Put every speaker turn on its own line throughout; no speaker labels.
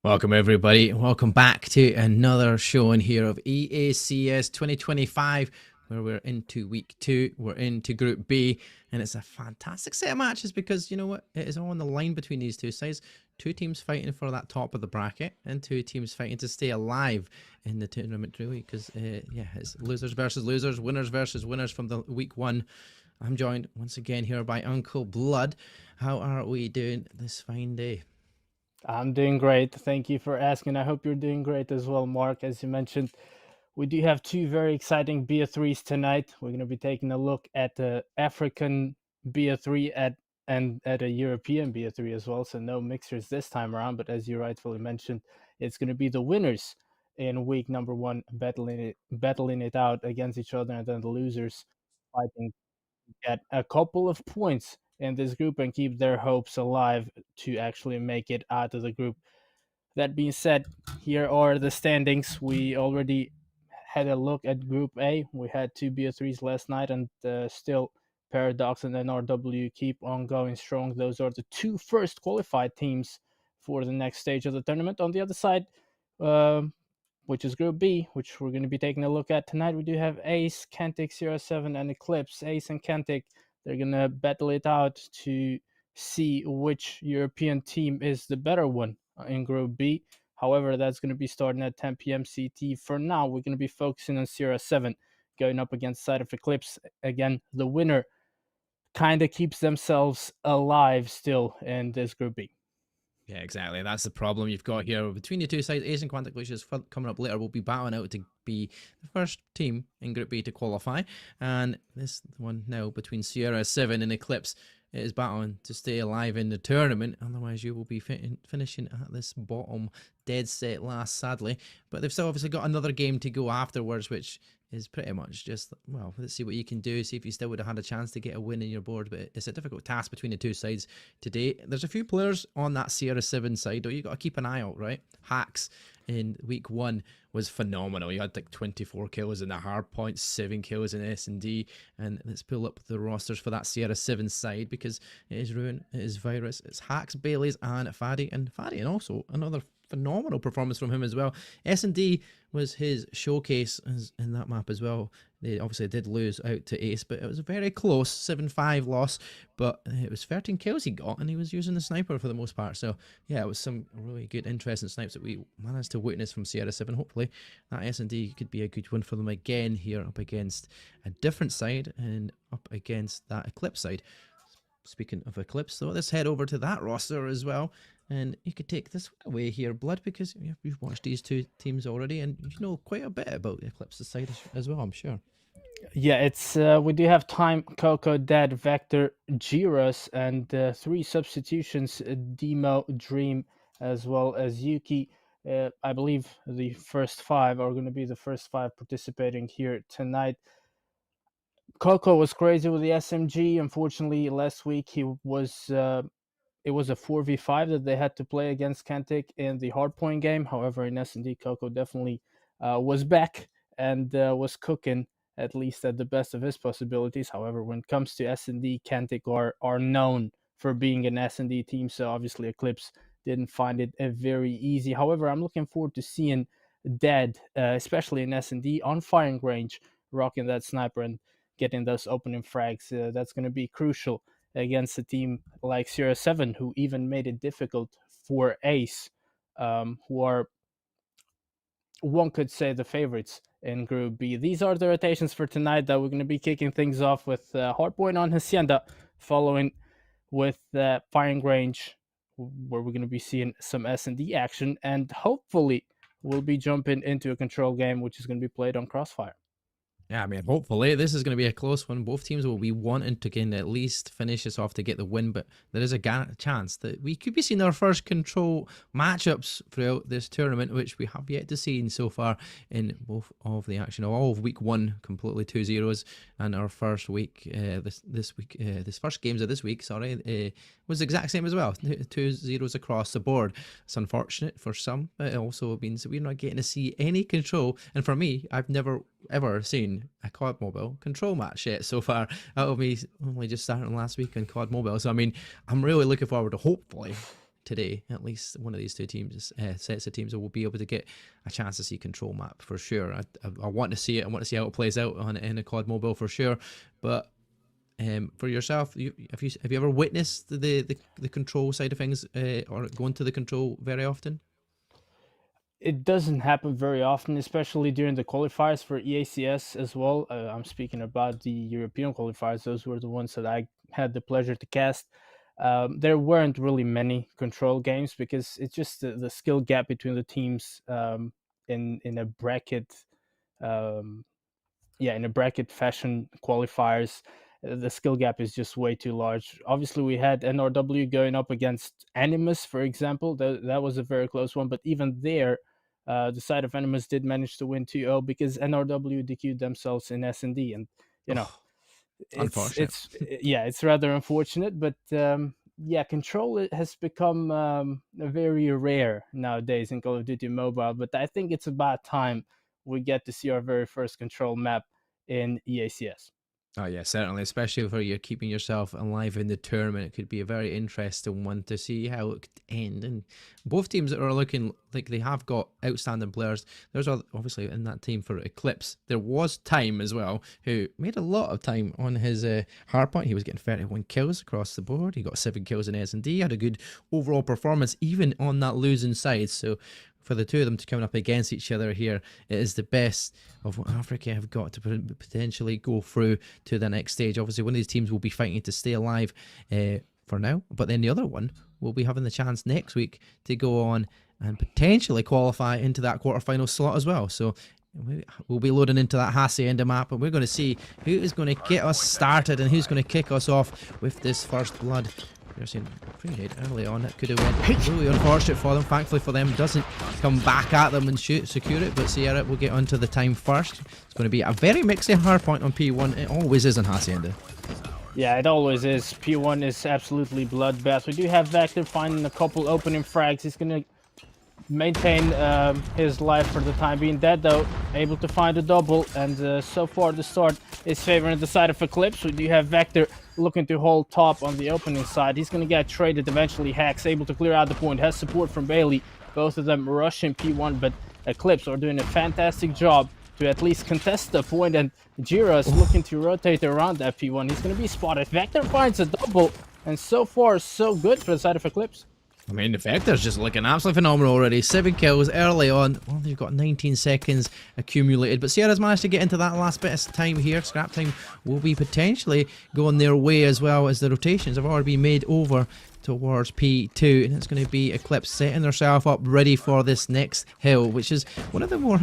Welcome everybody, welcome back to another showing here of EACS 2025, where we're into week 2, we're into Group B, and it's a fantastic set of matches because, you know what, it is all on the line between these two sides. Two teams fighting for that top of the bracket, and two teams fighting to stay alive in the tournament, really, because, yeah, it's losers versus losers, winners versus winners from the week 1. I'm joined once again here by Uncle Blood. How are we doing this fine day?
I'm doing great. Thank you for asking. I hope you're doing great as well, Mark. As you mentioned, we do have two very exciting BO3s tonight. We're going to be taking a look at the African BO3 and at a European BO3 as well. So no mixers this time around. But as you rightfully mentioned, it's going to be the winners in week number 1 battling it out against each other, and then the losers fighting get a couple of points in this group and keep their hopes alive to actually make it out of the group. That being said, here are the standings. We already had a look at Group A. We had two BO3s last night, and still Paradox and NRW keep on going strong. Those are the two first qualified teams for the next stage of the tournament. On the other side, which is Group B, which we're going to be taking a look at tonight, we do have EACS, Qantic 07, and Eclipse. EACS and Qantic, they're going to battle it out to see which European team is the better one in Group B. However, that's going to be starting at 10 p.m. CT. For now, we're going to be focusing on 07, going up against side of Eclipse. Again, the winner kind of keeps themselves alive still in this Group B.
Yeah, exactly. That's the problem you've got here. Between the two sides, EACS and Quantic, which is coming up later, will be battling out to be the first team in Group B to qualify. And this one now between Sierra 7 and Eclipse is battling to stay alive in the tournament. Otherwise, you will be finishing at this bottom dead set last, sadly. But they've still obviously got another game to go afterwards, which is pretty much just, well, let's see what you can do, see if you still would have had a chance to get a win in your board. But it's a difficult task between the two sides today. There's a few players on that Sierra 7 side, though, you got to keep an eye out, right? Hacks in week 1 was phenomenal. He had like 24 kills in the Hardpoint, 7 kills in S&D. And let's pull up the rosters for that Sierra 7 side, because it is Ruin, it is Virus, it's Hacks, Bailey's, and Faddy. And also another phenomenal performance from him as well. S&D was his showcase in that map as well. They obviously did lose out to Ace, but it was a very close 7-5 loss. But it was 13 kills he got, and he was using the sniper for the most part. So yeah, it was some really good, interesting snipes that we managed to witness from Sierra 7. Hopefully that S&D could be a good win for them again here, up against a different side and up against that Eclipse side. Speaking of Eclipse, though, let's head over to that roster as well. And you could take this away here, Blood, because you've watched these two teams already, and you know quite a bit about Eclipse's side as well, I'm sure.
Yeah, it's we do have Time, Coco, Dead, Vector, Giros, and 3 substitutions, Demo, Dream, as well as Yuki. I believe the first 5 are going to be the first 5 participating here tonight. Coco was crazy with the SMG. Unfortunately, last week it was a 4v5 that they had to play against Qantic in the Hardpoint game. However, in S&D, Coco definitely was back and was cooking, at least at the best of his possibilities. However, when it comes to S&D, Qantic are known for being an S&D team, so obviously Eclipse didn't find it very easy. However, I'm looking forward to seeing Dead, especially in S&D, on firing range, rocking that sniper and getting those opening frags. That's going to be crucial against a team like Sierra 7, who even made it difficult for EACS, who are, one could say, the favorites in Group B. These are the rotations for tonight that we're going to be kicking things off with Hardpoint on Hacienda, following with firing range, where we're going to be seeing some S&D action, and hopefully we'll be jumping into a control game, which is going to be played on Crossfire.
Yeah, I mean, hopefully this is going to be a close one. Both teams will be wanting to at least finish this off to get the win, but there is a chance that we could be seeing our first control matchups throughout this tournament, which we have yet to see so far in both of the action. All of week 1, completely 2-0s, and our first week, this first games of this week, was the exact same as well. 2-0s across the board. It's unfortunate for some, but it also means that we're not getting to see any control. And for me, I've never ever seen a COD Mobile control match yet so far, out of me only just starting last week on COD Mobile. So I mean, I'm really looking forward to hopefully today, at least one of these two teams, sets of teams, will be able to get a chance to see control map for sure. I want to see it. I want to see how it plays out in a COD Mobile for sure. But for yourself, have you ever witnessed the control side of things, or going to the control very often?
It doesn't happen very often, especially during the qualifiers for EACS as well. I'm speaking about the European qualifiers. Those were the ones that I had the pleasure to cast. There weren't really many control games because it's just the skill gap between the teams in a bracket. In a bracket fashion qualifiers, the skill gap is just way too large. Obviously, we had NRW going up against Animus, for example. That was a very close one, but even there, the side of Animus did manage to win 2-0 because NRW DQ'd themselves in S&D, and it's rather unfortunate, but control has become very rare nowadays in Call of Duty Mobile, but I think it's about time we get to see our very first control map in EACS.
Oh yeah, certainly, especially if you're keeping yourself alive in the tournament. It could be a very interesting one to see how it could end. And both teams are looking like they have got outstanding players. There's obviously in that team for Eclipse, there was Time as well, who made a lot of time on his hardpoint. He was getting 31 kills across the board. He got 7 kills in S&D, had a good overall performance even on that losing side. So for the two of them to come up against each other here, it is the best of what Africa have got to potentially go through to the next stage. Obviously, one of these teams will be fighting to stay alive for now, but then the other one will be having the chance next week to go on and potentially qualify into that quarterfinal slot as well. So we'll be loading into that Hacienda map, and we're going to see who is going to get us started and who's going to kick us off with this first blood. They're saying grenade early on. It could have went really unfortunate for them. Thankfully for them, doesn't come back at them and secure it. But Sierra will get onto the time first. It's going to be a very mixy hardpoint on P1. It always is in Hacienda.
Yeah, it always is. P1 is absolutely bloodbath. We do have Vector finding a couple opening frags. He's going to maintain his life for the time being. Dead though, able to find a double, and so far the start is favoring the side of Eclipse. We do have Vector looking to hold top on the opening side. He's going to get traded eventually. Hacks able to clear out the point, has support from Bailey. Both of them rushing P1, but Eclipse are doing a fantastic job to at least contest the point, and Jira is looking to rotate around that P1. He's going to be spotted. Vector finds a double, and so far so good for the side of Eclipse.
I mean, the Vector's just looking absolutely phenomenal already. 7 kills early on. Well, they've got 19 seconds accumulated. But Sierra's managed to get into that last bit of time here. Scrap time will be potentially going their way as well, as the rotations have already been made over towards P2, and it's going to be Eclipse setting themselves up ready for this next hill, which is one of the more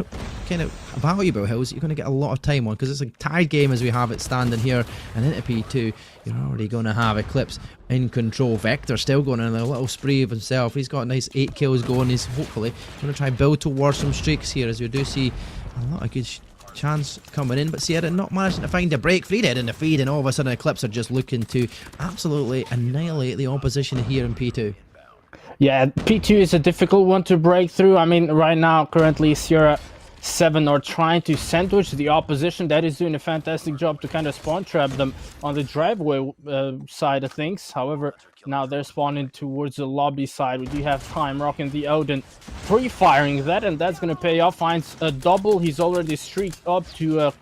kind of valuable hills you're going to get a lot of time on, because it's a tied game as we have it standing here, and into P2 you're already going to have Eclipse in control. Vector still going on a little spree of himself. He's got a nice 8 kills going. He's hopefully going to try and build towards some streaks here, as we do see a lot of good chance coming in, but Sierra not managing to find a break. Free dead in the feed, and all of a sudden Eclipse are just looking to absolutely annihilate the opposition here in P2.
Yeah, P2 is a difficult one to break through. I mean, right now, currently, Sierra 7 are trying to sandwich the opposition. That is doing a fantastic job to kind of spawn trap them on the driveway side of things. However, now they're spawning towards the lobby side. We do have Time rocking the Odin, pre-firing that, and that's going to pay off. Finds a double. He's already streaked up to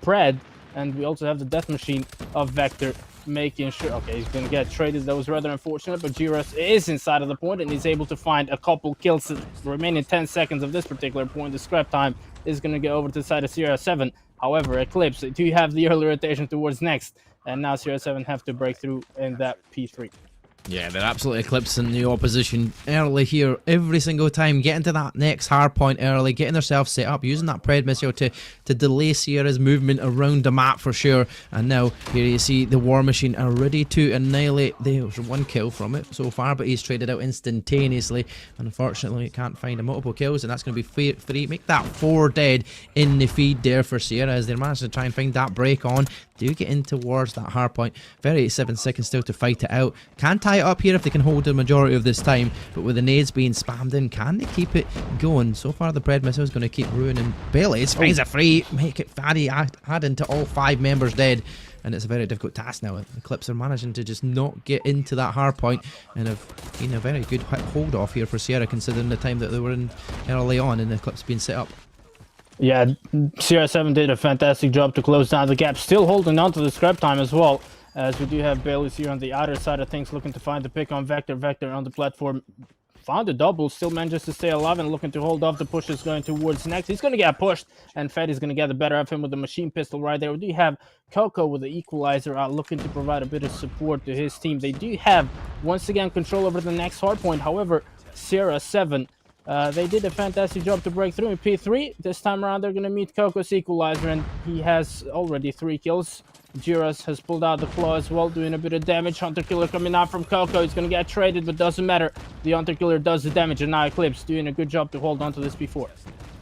Pred, and we also have the death machine of Vector making sure. Okay, he's going to get traded. That was rather unfortunate, but Giras is inside of the point and he's able to find a couple kills. The remaining 10 seconds of this particular point, the scrap time is going to go over to the side of Sierra 7. However, Eclipse do have the early rotation towards next, and now Sierra 7 have to break through in that P3.
Yeah, they're absolutely eclipsing the opposition early here every single time, getting to that next hard point early, getting themselves set up, using that Pred missile to delay Sierra's movement around the map for sure. And now here you see the War Machine are ready to annihilate. There's one kill from it so far, but he's traded out instantaneously. Unfortunately, can't find a multiple kills, and that's going to be three. Make that 4 dead in the feed there for Sierra as they manage to try and find that break on. Do get in towards that hard point. 7 seconds still to fight it out. Can tie it up here if they can hold the majority of this time, but with the nades being spammed in, can they keep it going? So far the Pred missile is going to keep ruining Bailey. Finds a free, make it fatty, add into all 5 members dead. and it's a very difficult task now. Eclipse are managing to just not get into that hard point, and have been a very good hold off here for Sierra, considering the time that they were in early on and the Eclipse being set up.
Yeah, CR7 did a fantastic job to close down the gap, still holding on to the scrap time as well, as we do have Bailey's here on the outer side of things, looking to find the pick on Vector. Vector on the platform, found a double, still manages to stay alive and looking to hold off the pushes going towards next. He's going to get pushed, and Fetty's going to get the better of him with the machine pistol right there. We do have Coco with the equalizer out, looking to provide a bit of support to his team. They do have, once again, control over the next hardpoint. However, Sierra 7, they did a fantastic job to break through in P3. This time around, they're going to meet Coco's equalizer, and he has already 3 kills. Jiras has pulled out the claw as well, doing a bit of damage. Hunter Killer coming out from Coco. He's going to get traded, but doesn't matter. The Hunter Killer does the damage, and now Eclipse doing a good job to hold on to this P4.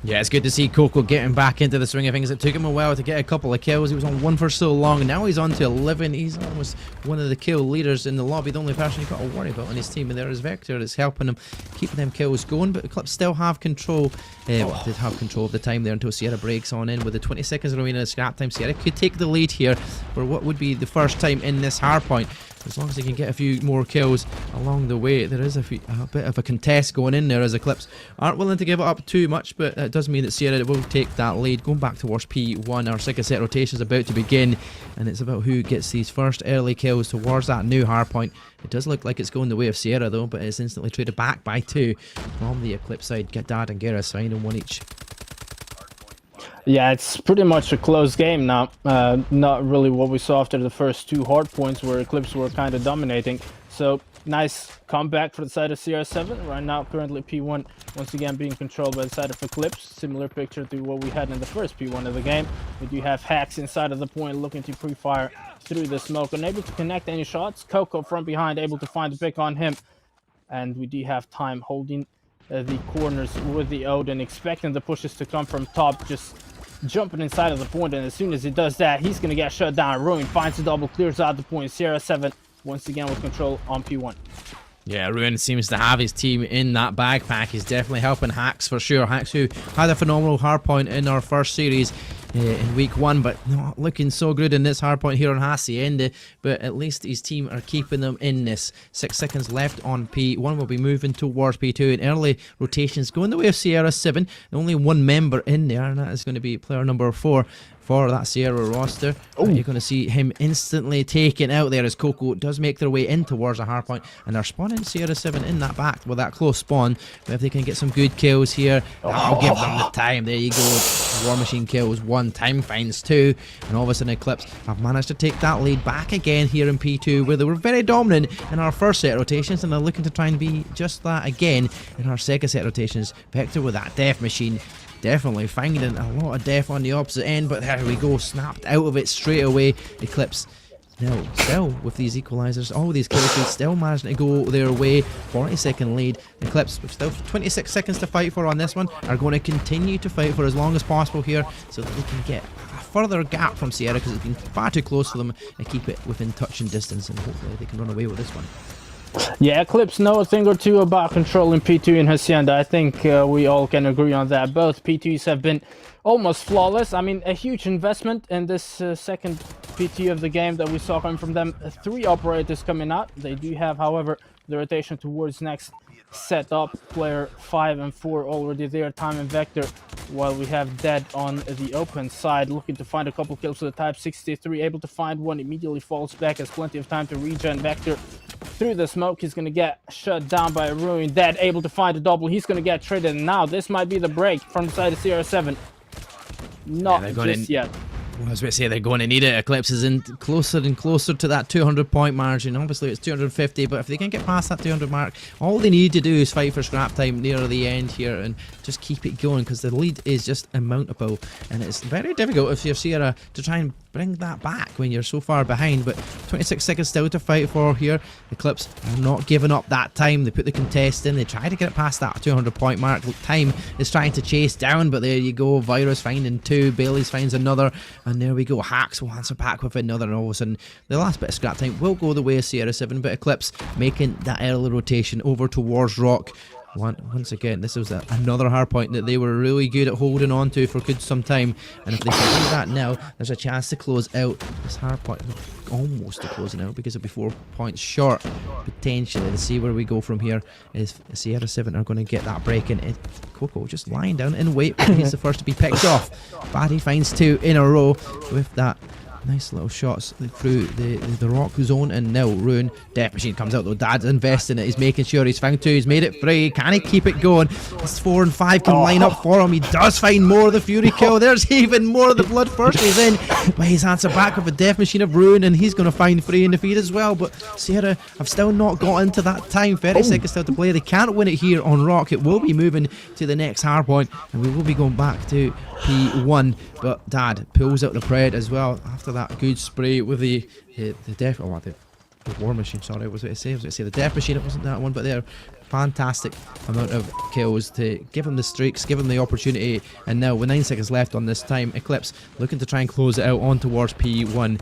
Yeah, it's good to see Coco getting back into the swing of things. It took him a while to get a couple of kills. He was on 1 for so long. Now he's on to 11. He's almost one of the kill leaders in the lobby. The only person you've got to worry about on his team, and there is Vector. It's helping him, keeping them kills going. But Eclipse still have control. Well, did have control of the time there until Sierra breaks on in. With the 20 seconds remaining in scrap time, Sierra could take the lead here for what would be the first time in this hardpoint. As long as they can get a few more kills along the way, there is a bit of a contest going in there, as Eclipse aren't willing to give it up too much, but it does mean that Sierra will take that lead. Going back towards P1, our second set rotation is about to begin, and it's about who gets these first early kills towards that new hardpoint. It does look like it's going the way of Sierra though, but it's instantly traded back by 2 from the Eclipse side. Dad and Garrus finding 1 each.
Yeah, it's pretty much a close game now. Not really what we saw after the first 2 hard points, where Eclipse were kind of dominating. So nice comeback for the side of CR7. Right now, currently P1 once again being controlled by the side of Eclipse. Similar picture to what we had in the first P1 of the game. We do have Hacks inside of the point, looking to pre-fire through the smoke, unable to connect any shots. Coco from behind, able to find the pick on him. And we do have time holding the corners with the Odin, expecting the pushes to come from top, just jumping inside of the point, and as soon as he does that, he's going to get shut down. Ruin finds the double, clears out the point. Sierra 7 once again with control on P1.
Yeah, Ruin seems to have his team in that backpack. He's definitely helping Hacks for sure. Hacks, who had a phenomenal hardpoint in our first series in week 1, but not looking so good in this hardpoint here on Hacienda. But at least his team are keeping them in this. 6 seconds left on P1. We'll be moving towards P2, and early rotations going the way of Sierra 7. Only 1 member in there, and that is going to be player number 4 for that Sierra roster. You're going to see him instantly taken out there, as Coco does make their way in towards a hardpoint, and they're spawning Sierra 7 in that back with that close spawn. But if they can get some good kills here, I'll give them the time. There you go. War Machine kills 1, time finds 2, and all of a sudden Eclipse have managed to take that lead back again here in P2, where they were very dominant in our first set rotations, and they're looking to try and be just that again in our second set rotations. Vector with that death machine, definitely finding a lot of death on the opposite end, but there we go, snapped out of it straight away. Eclipse now still with these equalizers, all these kill feeds still managing to go their way. 40-second lead. Eclipse with still 26 seconds to fight for on this one, are going to continue to fight for as long as possible here, so that they can get a further gap from Sierra, because it's been far too close for them, and keep it within touch and distance, and hopefully they can run away with this one.
Yeah, Eclipse know a thing or two about controlling P2 and Hacienda. I think we all can agree on that. Both P2s have been almost flawless. I mean, a huge investment in this second PT of the game that we saw coming from them. 3 operators coming out. They do have, however, the rotation towards next set up. Player 5 and 4 already there. Time and Vector, while we have Dead on the open side, looking to find a couple kills with the Type 63. Able to find one, immediately falls back, has plenty of time to regen. Vector through the smoke, he's going to get shut down by Ruin. Dead able to find a double, he's going to get traded. And now this might be the break from the side of CR7. Not just yet.
I was about to say they're going to need it. Eclipse is in closer and closer to that 200-point margin. Obviously, it's 250, but if they can get past that 200 mark, all they need to do is fight for scrap time near the end here and just keep it going, because the lead is just immountable, and it's very difficult if you're Sierra to try and bring that back when you're so far behind. But 26 seconds still to fight for here. Eclipse are not giving up that time. They put the contest in. They try to get it past that 200-point mark. Time is trying to chase down, but there you go. Virus finding 2. Bailey's finds another. And there we go. Hacks will answer back with another. And all of a sudden, the last bit of scrap time will go the way of Sierra 7. But Eclipse making that early rotation over towards Rock. Once again, this was another hard point that they were really good at holding on to for good some time. And if they can do that now, there's a chance to close out this hard point. Almost to close it out because it'll be 4 points short, potentially. Let's see where we go from here. If Sierra 7 are going to get that break in, Coco just lying down in wait. He's the first to be picked off. Batty finds 2 in a row with that. Nice little shots through the rock zone, and now Ruin. Death Machine comes out though. Dad's investing it. He's making sure he's found 2. He's made it free. Can he keep it going? This 4 and 5 can line up for him. He does find more of the Fury kill. There's even more of the Bloodthirst. He's in, but he's answered back with a Death Machine of Ruin, and he's going to find 3 in the feed as well. But Sierra have still not got into that time. 30 seconds still to play. They can't win it here on Rock. It will be moving to the next hard point, and we will be going back to P1. But Dad pulls out the Pred as well after that good spray with the War Machine. Sorry, was it say? I was going to say the Death Machine. It wasn't that one, but they're fantastic amount of kills to give him the streaks, give him the opportunity. And now with 9 seconds left on this time, Eclipse looking to try and close it out on towards P1.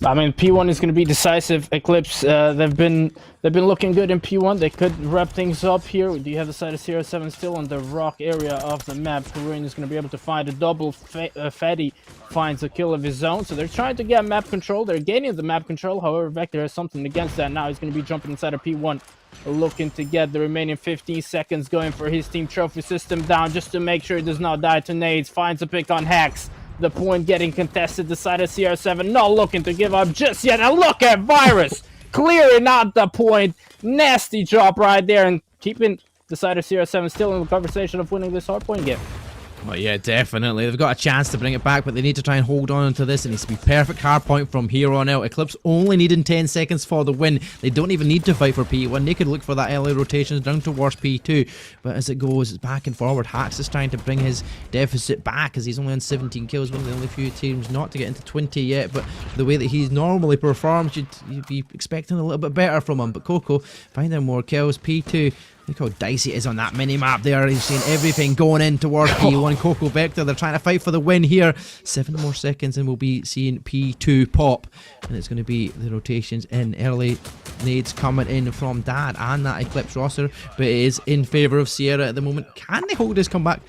I mean, P1 is going to be decisive. Eclipse, they've been looking good in P1. They could wrap things up here. We do have the side of Sierra 7 still on the rock area of the map. Ruin is going to be able to find a double. Fatty finds a kill of his own. So they're trying to get map control. They're gaining the map control. However, Vector has something against that. Now he's going to be jumping inside of P1, looking to get the remaining 15 seconds going for his team trophy system down just to make sure he does not die to nades. Finds a pick on Hacks. The point getting contested. The side of CR7 not looking to give up just yet. And look at Virus clearing out the point. Nasty drop right there, and keeping the side of CR7 still in the conversation of winning this hardpoint game.
Oh yeah, definitely. They've got a chance to bring it back, but they need to try and hold on to this. It needs to be perfect hardpoint from here on out. Eclipse only needing 10 seconds for the win. They don't even need to fight for P1. They could look for that early rotations down towards P2. But as it goes back and forward, Hax is trying to bring his deficit back as he's only on 17 kills. One of the only few teams not to get into 20 yet. But the way that he normally performs, you'd be expecting a little bit better from him. But Coco finding more kills. P2. Look how dicey it is on that mini-map there. He's seeing everything going in towards P1. Coco Vector, they're trying to fight for the win here. 7 more seconds and we'll be seeing P2 pop. And it's going to be the rotations in. Early nades coming in from Dad and that Eclipse roster. But it is in favour of Sierra at the moment. Can they hold this comeback?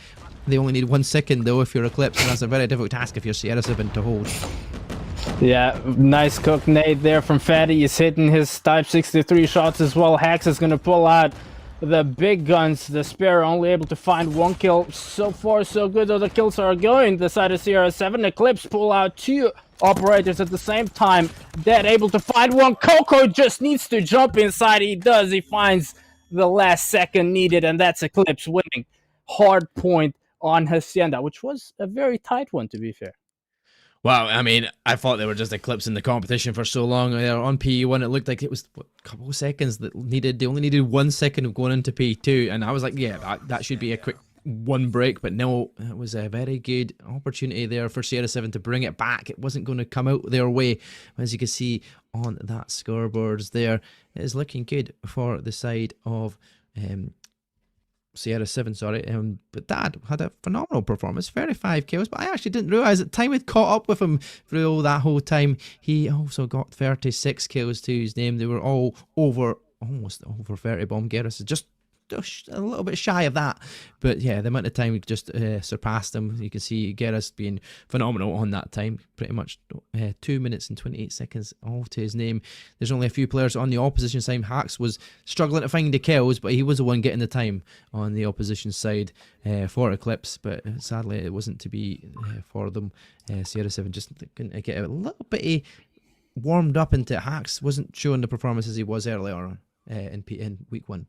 They only need 1 second though if you're Eclipse. And that's a very difficult task if you're Sierra 7 to hold.
Yeah, nice cook nade there from Fatty. He's hitting his type 63 shots as well. Hax is going to pull out the big guns. The Spear only able to find 1 kill. So far so good though the kills are going. The side of Sierra 7. Eclipse pull out 2 operators at the same time. Dead able to find 1. Coco just needs to jump inside. He does. He finds the last second needed, and that's Eclipse winning hard point on Hacienda, which was a very tight one to be fair.
Well, I mean, I thought they were just eclipsing the competition for so long. They were on P1. It looked like it was a couple of seconds that needed. They only needed 1 second of going into P2, and I was like, yeah, that should be a quick 1 break. But no, it was a very good opportunity there for Sierra 7 to bring it back. It wasn't going to come out their way, as you can see on that scoreboards there. It is looking good for the side of Sierra 7, sorry, but Dad had a phenomenal performance, 35 kills, but I actually didn't realise that time had caught up with him through all that whole time. He also got 36 kills to his name. They were all almost over 30 bomb getters, so just a little bit shy of that, but yeah, the amount of time just surpassed him. You can see Geras being phenomenal on that time, pretty much 2 minutes and 28 seconds all to his name. There's only a few players on the opposition side. Hax was struggling to find the kills, but he was the one getting the time on the opposition side for Eclipse, but sadly it wasn't to be for them. Sierra 7 just couldn't get a little bit warmed up into it. Hax wasn't showing the performance as he was earlier on in week 1.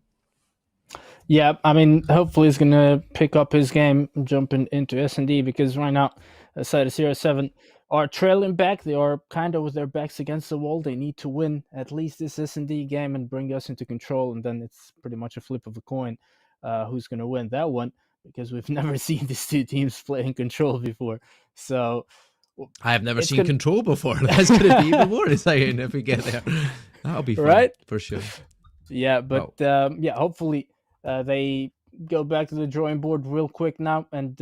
Yeah, I mean, hopefully he's going to pick up his game jumping into S&D, because right now, aside of Sierra 7 are trailing back. They are kind of with their backs against the wall. They need to win at least this S&D game and bring us into control, and then it's pretty much a flip of a coin who's going to win that one, because we've never seen these two teams play in control before. So
I have never seen control before. That's going to be even more exciting if we get there. That'll be fun, right? For sure.
Yeah, but yeah, hopefully they go back to the drawing board real quick now and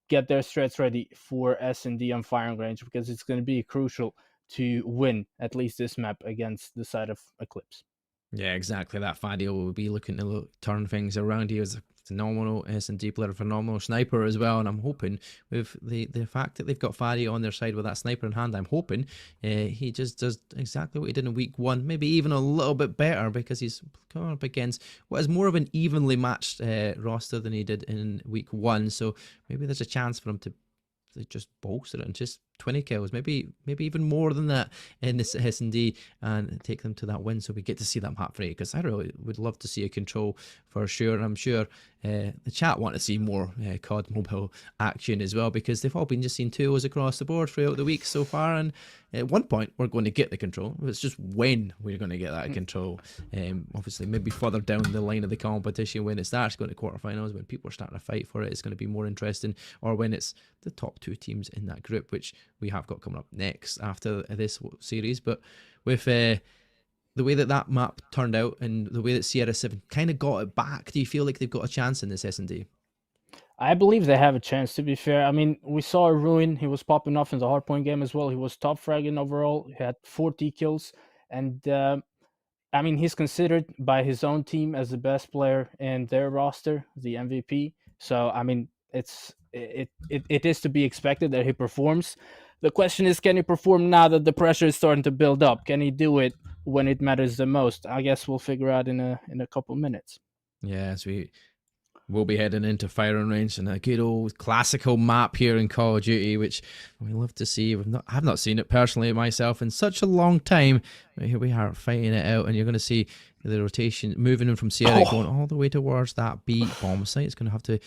get their strats ready for S&D on firing range, because it's going to be crucial to win at least this map against the side of Eclipse.
Yeah, exactly. That Fadi will be looking to turn things around. He was a phenomenal S&D player, a phenomenal sniper as well. And I'm hoping with the fact that they've got Fadi on their side with that sniper in hand, I'm hoping he just does exactly what he did in week one, maybe even a little bit better, because he's coming up against what is more of an evenly matched roster than he did in week one. So maybe there's a chance for him to just bolster it and just 20 kills, maybe even more than that in this S&D, and take them to that win, so we get to see that map free, because I really would love to see a control for sure. And I'm sure the chat want to see more COD mobile action as well, because they've all been just seeing 2-0s across the board throughout the week so far, and at one point we're going to get the control. It's just when we're going to get that control. Obviously maybe further down the line of the competition, when it starts going to quarterfinals, when people are starting to fight for it, it's going to be more interesting, or when it's the top 2 teams in that group, which we have got coming up next after this series. But with the way that map turned out, and the way that Sierra 7 kind of got it back, do you feel like they've got a chance in this S&D?
I believe they have a chance, to be fair. I mean, we saw Ruin. He was popping off in the hardpoint game as well. He was top fragging overall. He had 40 kills. And, I mean, he's considered by his own team as the best player in their roster, the MVP. So, I mean, it is to be expected that he performs. The question is, can he perform now that the pressure is starting to build up? Can he do it when it matters the most? I guess we'll figure out in a couple minutes.
Yeah, so we'll be heading into firing range and a good old classical map here in Call of Duty, which we love to see. I've not seen it personally myself in such a long time. But here we are fighting it out, and you're going to see the rotation moving in from Sierra going all the way towards that B bomb site. It's going to have to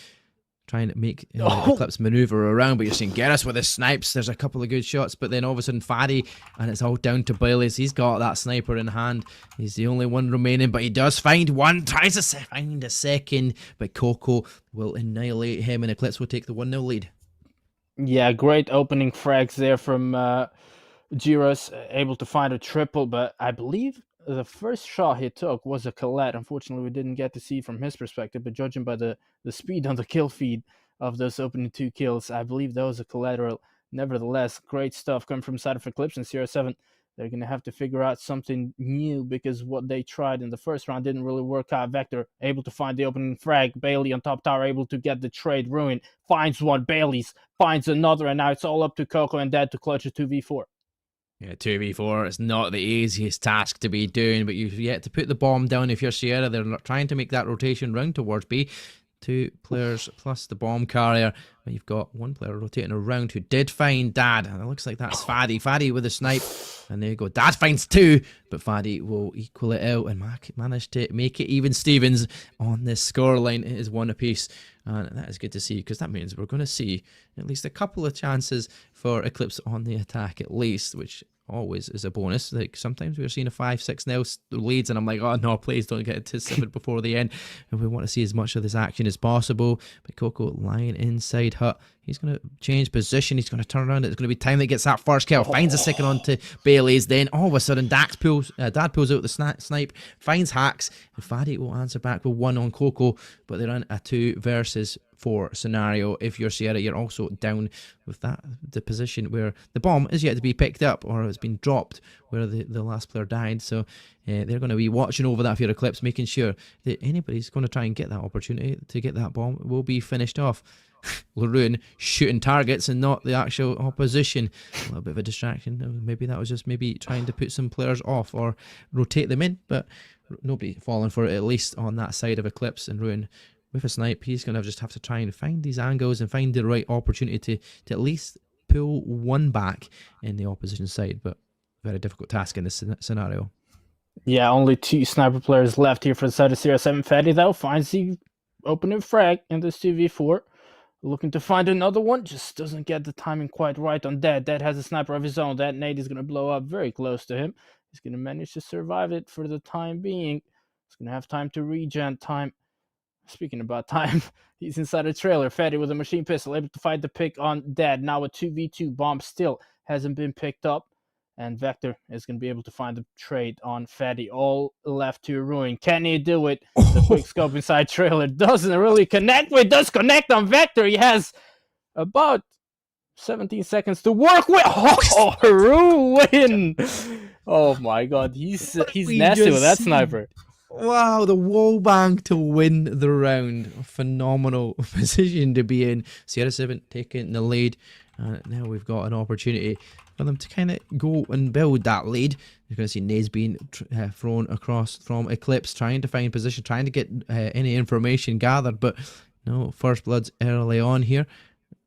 try and make Eclipse maneuver around, but you're seeing Gerris with his snipes. There's a couple of good shots, but then all of a sudden Fadi, and it's all down to Bailey's. He's got that sniper in hand. He's the only one remaining, but he does find one, tries to find a second, but Coco will annihilate him, and Eclipse will take the 1-0 lead.
Yeah, great opening frags there from Giros, able to find a triple, but I believe the first shot he took was a collat. Unfortunately, we didn't get to see from his perspective, but judging by the speed on the kill feed of those opening 2 kills, I believe that was a collateral. Nevertheless, great stuff coming from side of Eclipse and Sierra 7. They're going to have to figure out something new, because what they tried in the first round didn't really work out. Vector able to find the opening frag. Bailey on top tower able to get the trade. Ruin finds one. Bailey's finds another, and now it's all up to Coco and Dad to clutch a 2v4.
Yeah, 2v4, it's not the easiest task to be doing, but you've yet to put the bomb down if you're Sierra. They're not trying to make that rotation round towards B. 2 players plus the bomb carrier. But you've got 1 player rotating around who did find Dad, and it looks like that's Fadi. Fadi with a snipe, and there you go. Dad finds 2, but Fadi will equal it out and manage to make it even. Stevens on this scoreline. It is 1 apiece, and that is good to see, because that means we're going to see at least a couple of chances for Eclipse on the attack at least, which always is a bonus. Like sometimes we're seeing a 5-6 now leads, and I'm like, oh no, please don't get it to 7 before the end. And we want to see as much of this action as possible. But Coco lying inside hut, he's going to change position. He's going to turn around. It's going to be time that gets that first kill. Finds a second onto Bailey's. Then all of a sudden, Dad pulls out the snipe, finds Hacks, and Fadi will answer back with 1 on Coco. But they're in a 2 versus 4 scenario. If you're Sierra, you're also down with the position where the bomb is yet to be picked up, or it's been dropped where the last player died. So they're going to be watching over that for your Eclipse, making sure that anybody's going to try and get that opportunity to get that bomb will be finished off. Laroon shooting targets and not the actual opposition. A little bit of a distraction. Maybe that was just trying to put some players off or rotate them in, but nobody falling for it, at least on that side of Eclipse. And Ruin with a snipe, he's going to just have to try and find these angles and find the right opportunity to at least pull 1 back in the opposition side, but very difficult task in this scenario.
Yeah, only 2 sniper players left here for the side of Sierra 7. Fadi, though, finds the opening frag in this 2v4. Looking to find another one, just doesn't get the timing quite right on Dad. Dad has a sniper of his own. That nade is going to blow up very close to him. He's going to manage to survive it for the time being. He's going to have time to regen time. Speaking about time, he's inside a trailer. Fadi with a machine pistol, able to fight the pick on Dad. Now a 2v2 bomb still hasn't been picked up. And Vector is going to be able to find the trade on Fadi. All left to Ruin. Can he do it? The quick scope inside trailer doesn't really connect. It does connect on Vector. He has about 17 seconds to work with. Oh, Ruin! Oh my god, he's
We
nasty with that
just see-
sniper.
Wow, the wall bang to win the round. A phenomenal position to be in. Sierra 7 taking the lead. Now we've got an opportunity for them to kind of go and build that lead. You're going to see Nays being thrown across from Eclipse, trying to find position, trying to get any information gathered. But no, first blood's early on here.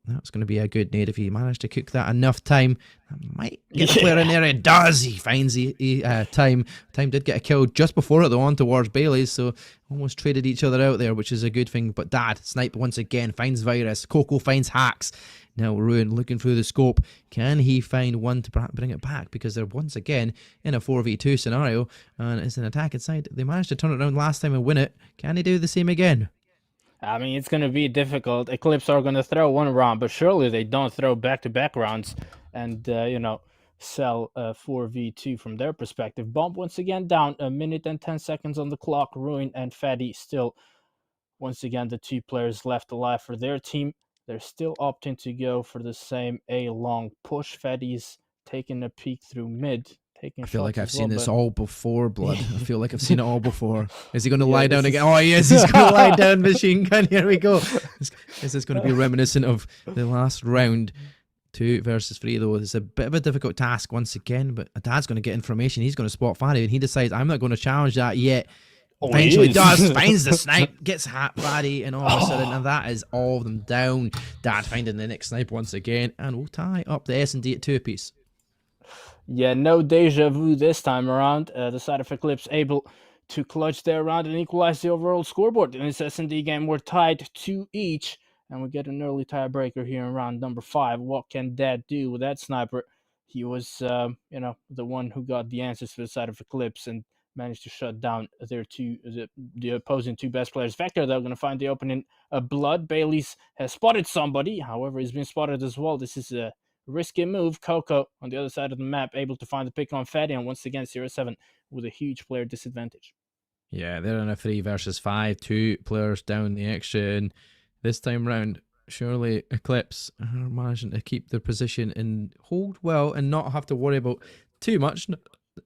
That's going to be a good nade if he managed to cook that enough time. That might get the player in there. It does. He finds the time. Time did get a kill just before it, though, on towards Bailey's. So almost traded each other out there, which is a good thing. But Dad, snipe once again, finds Virus. Coco finds Hacks. Now Ruin looking through the scope. Can he find one to bring it back? Because they're once again in a 4v2 scenario. And it's an attack inside. They managed to turn it around last time and win it. Can they do the same again?
I mean, it's going to be difficult. Eclipse are going to throw one round, but surely they don't throw back-to-back rounds and, sell 4v2 from their perspective. Bomb once again down, 1 minute and 10 seconds on the clock. Ruin and Fatty still, once again, the 2 players left alive for their team. They're still opting to go for the same A-long push. Fatty's taking a peek through mid.
I feel like I've seen this all before, Blood. I feel like I've seen it all before. Is he going to lie down again? Oh, yes, he's going to lie down, machine gun. Here we go. Is this going to be reminiscent of the last round? 2 versus 3, though. It's a bit of a difficult task once again, but Dad's going to get information. He's going to spot Fatty, and he decides, I'm not going to challenge that yet. Eventually does, finds the snipe, gets Fatty, and all of a sudden, and that is all of them down. Dad finding the next snipe once again, and we'll tie up the S&D at 2 apiece.
Yeah, no deja vu this time around. The side of Eclipse able to clutch their round and equalize the overall scoreboard. In this S&D game, we're tied 2 each, and we get an early tiebreaker here in round number 5. What can Dad do with that sniper? He was, the one who got the answers for the side of Eclipse and managed to shut down the opposing 2 best players. Vector, they're going to find the opening. Blood. Bailey's has spotted somebody. However, he's been spotted as well. This is a risky move. Coco on the other side of the map able to find the pick on Fatty, and once again 0-7 with a huge player disadvantage.
Yeah, they're in a 3 versus 5, 2 players down the extra, and this time round surely Eclipse are managing to keep their position and hold well and not have to worry about too much.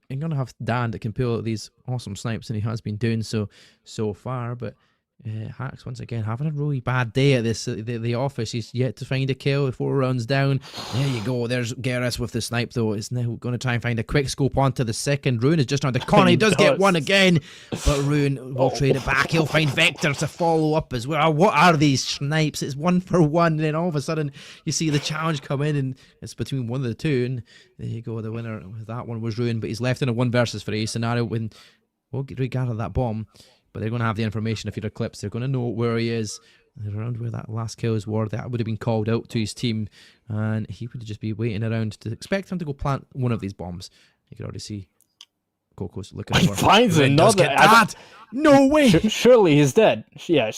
You're going to have Dan that can pull out these awesome snipes, and he has been doing so far, but Hacks once again having a really bad day at this the office. He's yet to find a kill. 4 rounds down. There you go. There's Garrus with the snipe, though. Is now going to try and find a quick scope onto the second. Ruin is just around the corner. He does get one again, but Ruin will trade it back. He'll find Vector to follow up as well. What are these snipes? It's 1 for 1, and then all of a sudden you see the challenge come in, and it's between one of the 2, and there you go. The winner with that one was Ruin, but he's left in a 1 versus 3 scenario when we'll regather that bomb. But they're going to have the information if you're Eclipse. They're going to know where he is. Around where that last kills were, that would have been called out to his team. And he would just be waiting around to expect him to go plant one of these bombs. You can already see Coco's looking over.
He finds another.
No way!
Surely he's dead. Yeah,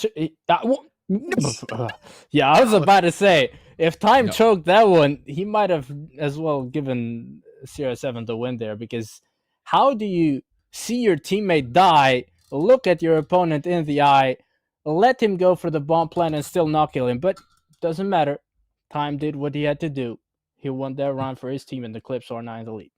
yeah, I was about to say, if time choked that one, he might have as well given 0-7 the win there. Because how do you see your teammate die, look at your opponent in the eye, let him go for the bomb plant and still not kill him? But doesn't matter. Time did what he had to do. He won that round for his team, and the Eclipse are now in the lead.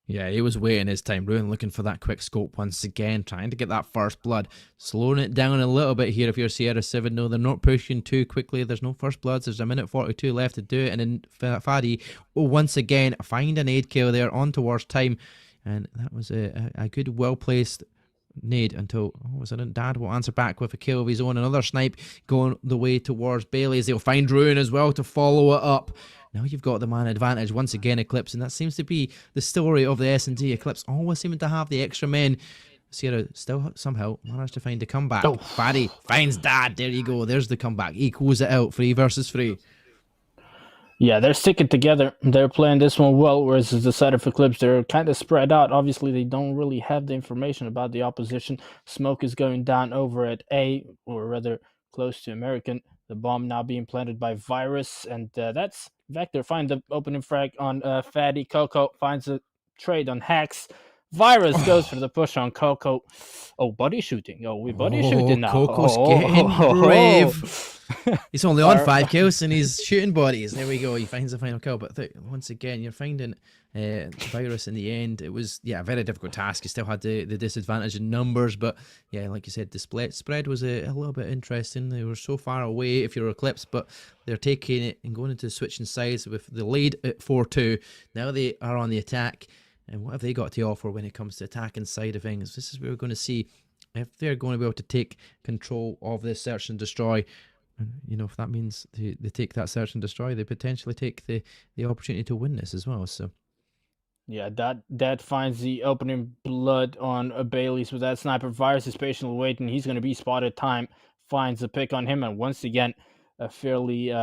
Yeah, he was waiting his time. Ruin looking for that quick scope once again, trying to get that first blood. Slowing it down a little bit here if you're Sierra 7. No, they're not pushing too quickly. There's no first bloods. There's a minute 42 left to do it. And then Fadi will once again find an nade kill there on towards time. And that was a good, well-placed nade until all of a sudden Dad will answer back with a kill of his own. Another snipe going the way towards Bailey's. They'll find Ruin as well to follow it up. Now you've got the man advantage once again, Eclipse, and that seems to be the story of the S&D. Eclipse always seeming to have the extra men. Sierra still somehow managed to find a comeback. Oh. Fadi finds Dad. There you go. There's the comeback. Equals it out. 3 versus 3.
Yeah, they're sticking together. They're playing this one well, whereas the side of Eclipse, they're kind of spread out. Obviously, they don't really have the information about the opposition. Smoke is going down over at A, or rather close to American. The bomb now being planted by Virus, and that's Vector. Find the opening frag on Fatty. Coco finds a trade on Hacks. Virus goes for the push on Coco. Oh, body shooting. Oh, we body shooting now.
Coco's getting brave. He's only on 5 kills and he's shooting bodies. There we go. He finds the final kill. But once again, you're finding Virus in the end. It was, yeah, a very difficult task. He still had the disadvantage in numbers. But yeah, like you said, the spread was a little bit interesting. They were so far away if you're Eclipse, but they're taking it and going into switching sides with the lead at 4-2. Now they are on the attack. And what have they got to offer when it comes to attacking side of things? This is where we're going to see if they're going to be able to take control of this search and destroy. You know, if that means they take that search and destroy, they potentially take the opportunity to win this as well. So
yeah, that finds the opening blood on Bailey's with that sniper. Virus is patiently waiting. He's going to be spotted. Time finds a pick on him, and once again, a fairly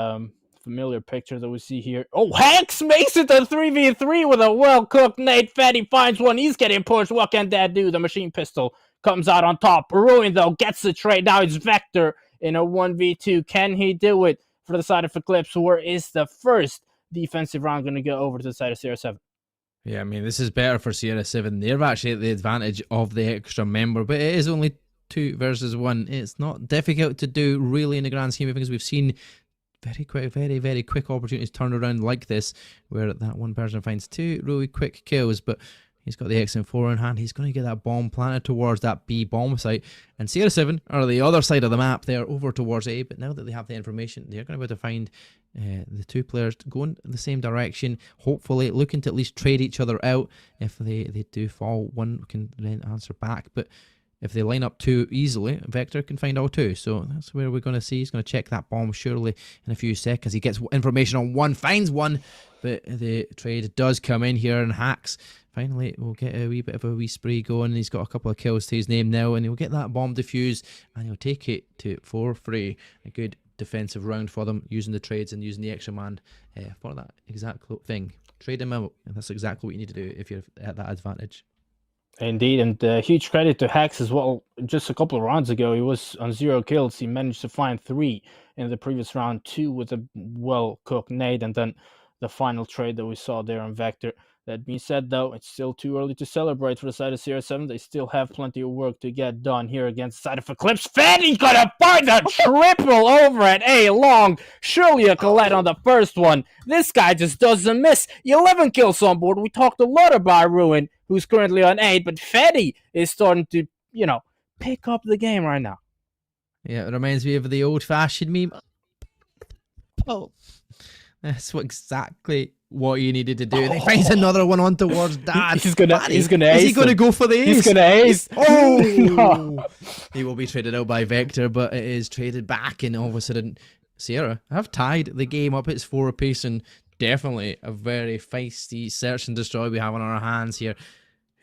familiar picture that we see here. Oh, Hex makes it to 3v3 with a well-cooked nade. Fatty finds one. He's getting pushed. What can that do? The machine pistol comes out on top. Ruin, though, gets the trade. Now it's Vector in a 1v2. Can he do it for the side of Eclipse? Where is the first defensive round going to go over to the side of CR7?
yeah, I mean, this is better for Sierra 7. They're actually at the advantage of the extra member, but it is only 2 versus 1. It's not difficult to do, really, in the grand scheme of things. We've seen very quick opportunities turn around like this, where that one person finds 2 really quick kills, but he's got the XM4 in hand. He's going to get that bomb planted towards that B bomb site. And Sierra 7 are the other side of the map. They're over towards A, but now that they have the information, they're going to be able to find the 2 players going in the same direction, hopefully looking to at least trade each other out. If they do fall, one can then answer back. But if they line up 2 easily, Vector can find all 2. So that's where we're going to see. He's going to check that bomb surely in a few seconds. He gets information on 1, finds 1, but the trade does come in here, and Hacks finally will get a wee bit of a wee spree going. He's got a couple of kills to his name now, and he'll get that bomb defused, and he'll take it to 4-3. A good defensive round for them, using the trades and using the extra man for that exact thing. Trade him out, and that's exactly what you need to do if you're at that advantage.
Indeed, and huge credit to Hex as well. Just a couple of rounds ago, he was on 0 kills. He managed to find 3 in the previous round, 2 with a well-cooked nade, and then the final trade that we saw there on Vector. That being said, though, it's still too early to celebrate for the side of CR7. They still have plenty of work to get done here against the side of Eclipse. Fatty's gonna find a triple over at A long. Surely a collect on the first one. This guy just doesn't miss. 11 kills on board. We talked a lot about Ruin, who's currently on 8, but Fatty is starting to, you know, pick up the game right now.
Yeah, it reminds me of the old-fashioned meme. Oh, that's exactly what you needed to do. They finds another one on towards Dad.
He's gonna ace.
Is he gonna go for the ace?
He's gonna ace.
Oh, no. He will be traded out by Vector, but it is traded back, and all of a sudden, Sierra have tied the game up. It's 4 apiece, and definitely a very feisty search and destroy we have on our hands here.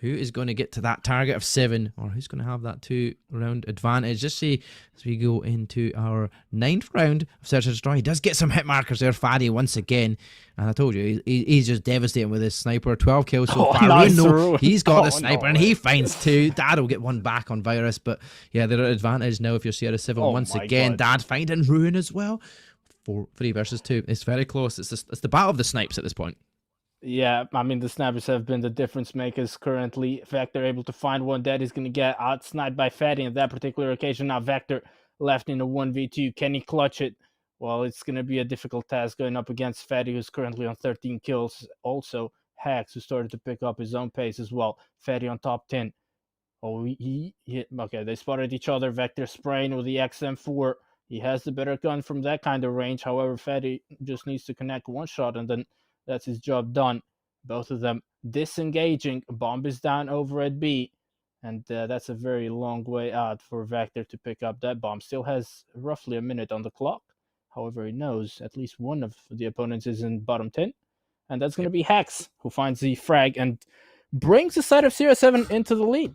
Who is going to get to that target of 7, or who's going to have that 2-round advantage? Just see as we go into our 9th round of Search and Destroy. He does get some hit markers there, Faddy, once again. And I told you, he's just devastating with his sniper. 12 kills so far.
Nice.
He's got the sniper, and he finds 2. Dad will get 1 back on Virus, but yeah, they're at advantage now if you're Sierra 7 once again. God. Dad finding Ruin as well. 3 versus 2. It's very close. It's the battle of the snipes at this point.
Yeah, I mean, the snipers have been the difference makers currently. Vector able to find one dead. He's going to get out-sniped by Fatty on that particular occasion. Now Vector left in a 1v2. Can he clutch it? Well, it's going to be a difficult task going up against Fatty, who's currently on 13 kills. Also, Hax, who started to pick up his own pace as well. Fatty on top 10. Oh, he hit. Okay, they spotted each other. Vector spraying with the XM4. He has the better gun from that kind of range. However, Fatty just needs to connect 1 shot, and then that's his job done. Both of them disengaging. Bomb is down over at B. And that's a very long way out for Vector to pick up that bomb. Still has roughly a minute on the clock. However, he knows at least one of the opponents is in bottom 10. And that's going to be Hex, who finds the frag and brings the side of CR7 into the lead.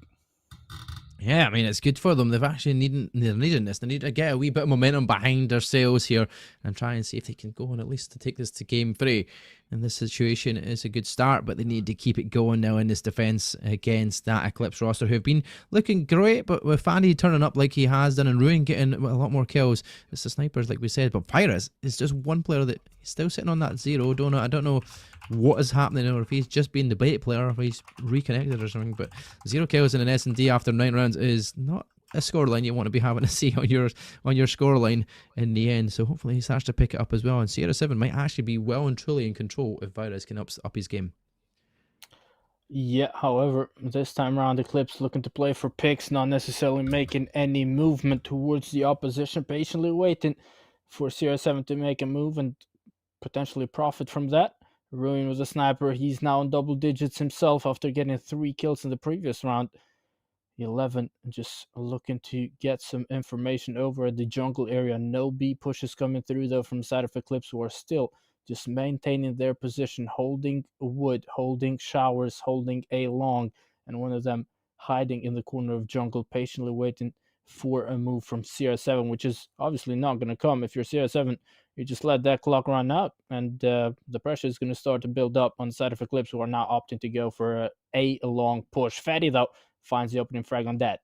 Yeah, I mean, it's good for them. They've actually they're needing this. They need to get a wee bit of momentum behind their sails here and try and see if they can go on at least to take this to game 3. In this situation, it's a good start, but they need to keep it going now in this defense against that Eclipse roster, who have been looking great, but with Fanny turning up like he has done and Ruin getting a lot more kills, it's the snipers, like we said. But Virus is just one player that he's still sitting on that 0. I don't know what is happening, or if he's just being the bait player, or if he's reconnected or something. But 0 kills in an S&D after 9 rounds is not a scoreline you want to be having to see on your scoreline in the end. So hopefully he starts to pick it up as well. And Sierra 7 might actually be well and truly in control if Virus can up his game.
Yeah, however, this time around, Eclipse looking to play for picks, not necessarily making any movement towards the opposition, patiently waiting for Sierra 7 to make a move and potentially profit from that. Ruin was a sniper. He's now in double digits himself after getting 3 kills in the previous round. 11 just looking to get some information over at the jungle area. No B pushes coming through though from the side of Eclipse, who are still just maintaining their position, holding wood, holding showers, holding A long, and one of them hiding in the corner of jungle, patiently waiting for a move from CR7, which is obviously not going to come. If you're CR7, you just let that clock run out, and the pressure is going to start to build up on the side of Eclipse, who are now opting to go for a long push. Fatty, though, finds the opening frag on that.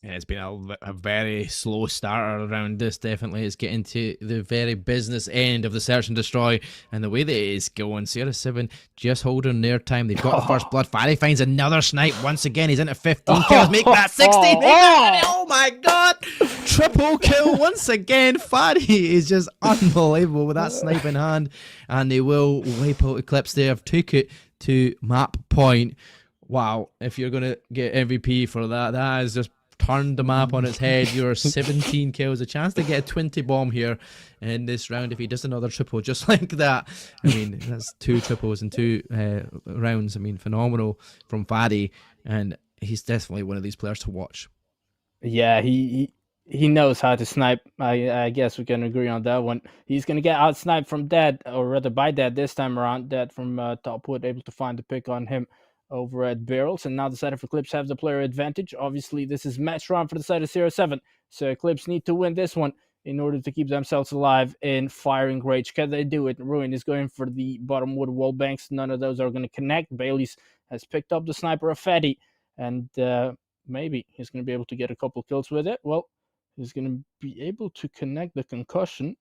Yeah, it's been a very slow starter around this. Definitely, it's getting to the very business end of the search and destroy, and the way that it is going, Sierra 7 just holding their time. They've got the first blood. Fari finds another snipe once again. He's into 15 kills. Make that 16. Oh my god! Triple kill once again. Fari is just unbelievable with that snipe in hand, and they will wipe out Eclipse. They have took it to map point. Wow! If you're gonna get MVP for that, that is just turned the map on its head. You're 17 kills, a chance to get a 20 bomb here in this round if he does another triple just like that. I mean, that's 2 triples in 2 rounds. I mean, phenomenal from Fadi, and he's definitely one of these players to watch.
Yeah, he knows how to snipe. I guess we can agree on that one. He's going to get out sniped from Dad, or rather by Dad this time around. Dad from Topwood able to find the pick on him over at Barrels, and now the side of Eclipse have the player advantage. Obviously, this is match round for the side of 0-7, so Eclipse need to win this one in order to keep themselves alive in firing range. Can they do it? Ruin is going for the bottom wood wall banks. None of those are going to connect. Bailey's has picked up the sniper of Fatty, and maybe he's going to be able to get a couple kills with it. Well, he's going to be able to connect the concussion.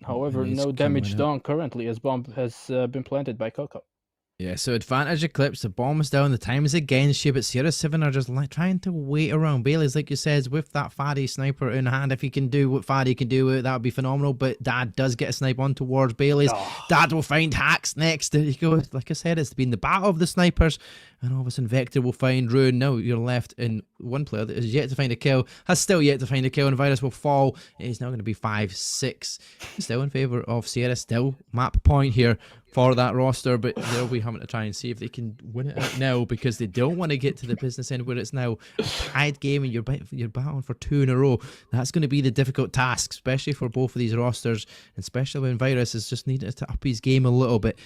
However, no damage done currently, as bomb has been planted by Coco.
Yeah, so advantage Eclipse, the bomb is down, the time is against you, but Sierra 7 are just like trying to wait around. Bailey's, like you said, with that Fadi sniper in hand. If he can do what Fadi can do with it, that would be phenomenal, but Dad does get a snipe on towards Bailey's. Oh. Dad will find Hacks next. There you go. Like I said, it's been the battle of the snipers, and all of a sudden Vector will find Ruin. Now you're left in one player that is yet to find a kill, has still yet to find a kill, and Virus will fall. It's now going to be 5-6. Still in favour of Sierra, still map point here for that roster, but they'll be having to try and see if they can win it out now, because they don't want to get to the business end where it's now a tied game and you're battling for 2 in a row. That's going to be the difficult task, especially for both of these rosters, especially when Virus is just needing to up his game a little bit.